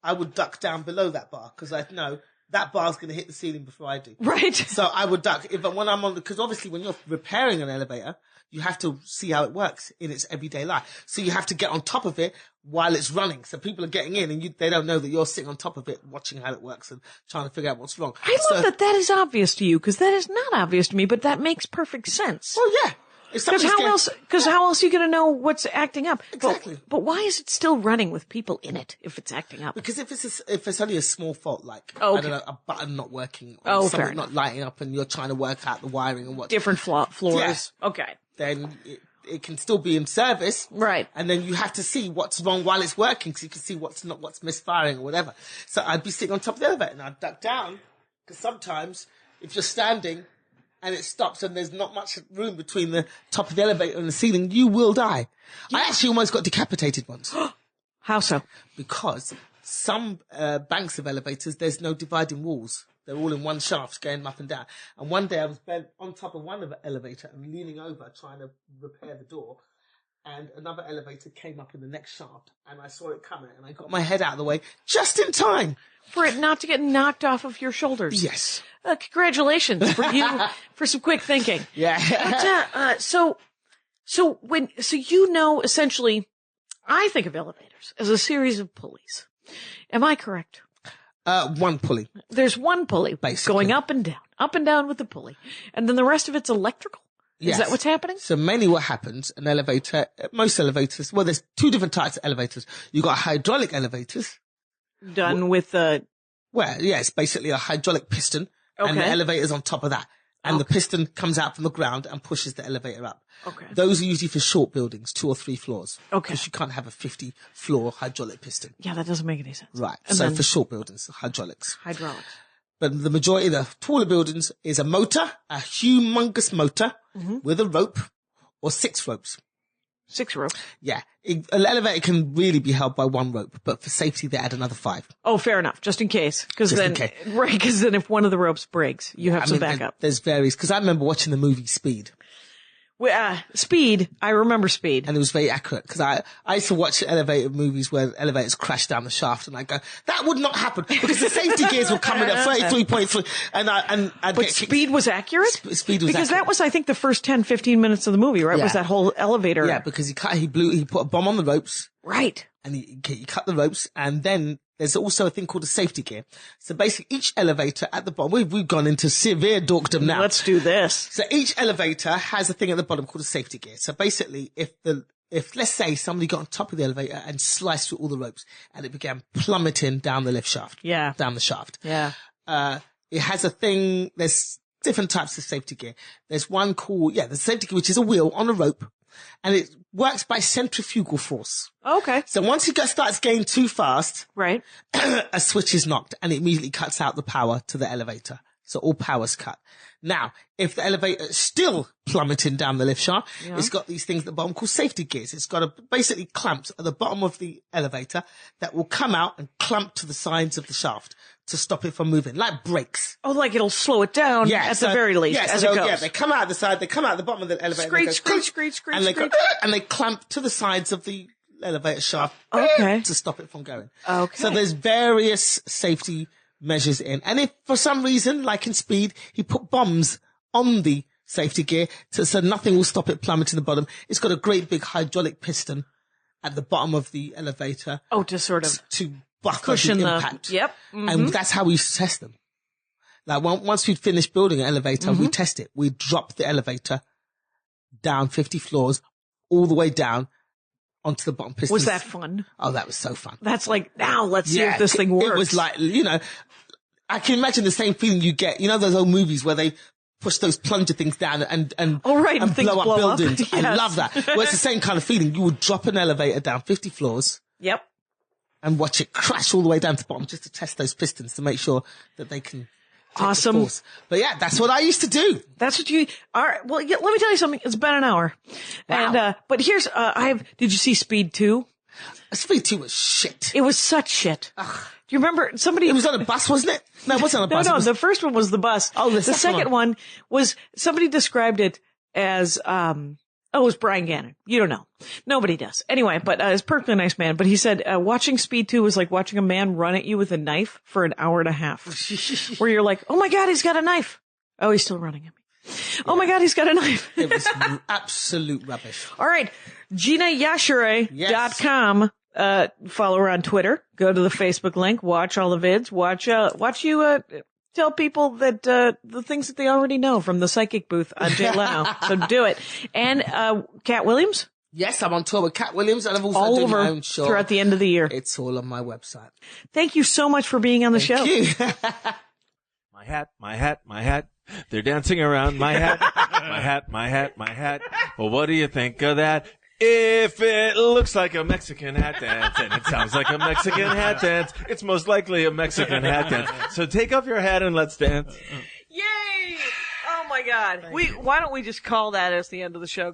I would duck down below that bar because I know that bar's going to hit the ceiling before I do. right? So I would duck when I'm on because obviously when you're repairing an elevator, you have to see how it works in its everyday life. So you have to get on top of it while it's running. So people are getting in and they don't know that you're sitting on top of it, watching how it works and trying to figure out what's wrong. I love that is obvious to you, because that is not obvious to me, but that makes perfect sense. Well, yeah. Because how else are you going to know what's acting up? Exactly. But why is it still running with people in it if it's acting up? Because if it's only a small fault, like, okay. I don't know, a button not working, or something not lighting up, and you're trying to work out the wiring and what. Different floors. Yeah. Okay. Then it can still be in service. Right. And then you have to see what's wrong while it's working, so you can see what's misfiring or whatever. So I'd be sitting on top of the elevator and I'd duck down, because sometimes if you're standing and it stops and there's not much room between the top of the elevator and the ceiling, you will die. Yeah. I actually almost got decapitated once. How so? Because some banks of elevators, there's no dividing walls. They're all in one shaft going up and down. And one day I was bent on top of one elevator and leaning over trying to repair the door. And another elevator came up in the next shaft and I saw it coming and I got my head out of the way just in time. For it not to get knocked off of your shoulders. Yes. Congratulations for you for some quick thinking. Yeah. But, so you know, essentially, I think of elevators as a series of pulleys. Am I correct? One pulley. There's one pulley basically going up and down with the pulley. And then the rest of it's electrical. Yes. Is that what's happening? So mainly what happens, an elevator, most elevators, well, there's two different types of elevators. You've got hydraulic elevators. Done with, well, yeah, it's basically a hydraulic piston. Okay. And the elevator's on top of that. And the piston comes out from the ground and pushes the elevator up. Okay. Those are usually for short buildings, 2 or 3 floors. Okay. Because you can't have a 50-floor hydraulic piston. Yeah, that doesn't make any sense. Right. And so then for short buildings, hydraulics. Hydraulics. But the majority of the taller buildings is a motor, a humongous motor with a rope or 6 ropes. 6 ropes. Yeah. An elevator can really be held by 1 rope, but for safety, they add another 5. Oh, fair enough. Just in case. Because then if one of the ropes breaks, you have some backup. There's various, because I remember watching the movie Speed. Well, Speed, I remember Speed. And it was very accurate, because I used to watch elevator movies where elevators crash down the shaft, and I go, that would not happen, because the safety gears were coming at 33.3, and I'd But Speed was accurate? Speed was accurate. Because that was, I think, the first 10, 15 minutes of the movie, right? Yeah. Was that whole elevator. Yeah, because he put a bomb on the ropes. Right. And he cut the ropes, and then there's also a thing called a safety gear. So basically each elevator at the bottom, we've gone into severe dorkdom now. Let's do this. So each elevator has a thing at the bottom called a safety gear. So basically if let's say somebody got on top of the elevator and sliced through all the ropes and it began plummeting down the lift shaft. Yeah. Down the shaft. Yeah. It has a thing, there's different types of safety gear. There's one called, the safety gear, which is a wheel on a rope. And it works by centrifugal force. Okay. So once it starts going too fast, right, a switch is knocked and it immediately cuts out the power to the elevator. So all power's cut. Now, if the elevator is still plummeting down the lift shaft, it's got these things at the bottom called safety gears. It's got basically clamps at the bottom of the elevator that will come out and clamp to the sides of the shaft to stop it from moving, like brakes. Oh, like it'll slow it down at the very least as it goes. Yeah, they come out the side, they come out the bottom of the elevator. Screech, and they clamp to the sides of the elevator shaft to stop it from going. Okay. So there's various safety measures in. And if for some reason, like in Speed, he put bombs on the safety gear so nothing will stop it plummeting to the bottom, it's got a great big hydraulic piston at the bottom of the elevator. Oh, to sort of to buffer the impact. Yep. Mm-hmm. And that's how we used to test them. Like once we'd finished building an elevator, we'd test it. We'd drop the elevator down 50 floors, all the way down onto the bottom piston. Was that fun? Oh, that was so fun. That's like, now let's see if this thing works. It was like, I can imagine the same feeling you get, those old movies where they push those plunger things down and and blow up buildings. Yes. I love that. Well, it's the same kind of feeling. You would drop an elevator down 50 floors. Yep. And watch it crash all the way down to the bottom just to test those pistons to make sure that they can. Awesome. But yeah, that's what I used to do. That's what you, all right. Well, let me tell you something. It's been an hour. Wow. And, but here's, did you see Speed 2? Speed 2 was shit. It was such shit. Ugh. Do you remember somebody? It was on a bus, wasn't it? No, it wasn't on a bus. No, the first one was the bus. Oh, the second one was, somebody described it as, it was Brian Gannon. You don't know. Nobody does. Anyway, but he's a perfectly nice man. But he said, watching Speed 2 was like watching a man run at you with a knife for an hour and a half. Where you're like, oh my God, he's got a knife. Oh, he's still running at me. Yeah. Oh my God, he's got a knife. It was absolute rubbish. All right. GinaYashere.com. Follow her on Twitter. Go to the Facebook link. Watch all the vids. Watch you, tell people that the things that they already know from the psychic booth on Jay Leno. So do it. And Cat Williams? Yes, I'm on tour with Cat Williams, and I've also All done over my own show throughout the end of the year. It's all on my website. Thank you so much for being on the show. Thank you. My hat, my hat, my hat. They're dancing around my hat. My hat, my hat, my hat. Well, what do you think of that? If it looks like a Mexican hat dance and it sounds like a Mexican hat dance, it's most likely a Mexican hat dance. So take off your hat and let's dance. Yay! Oh my God. Why don't we just call that as the end of the show?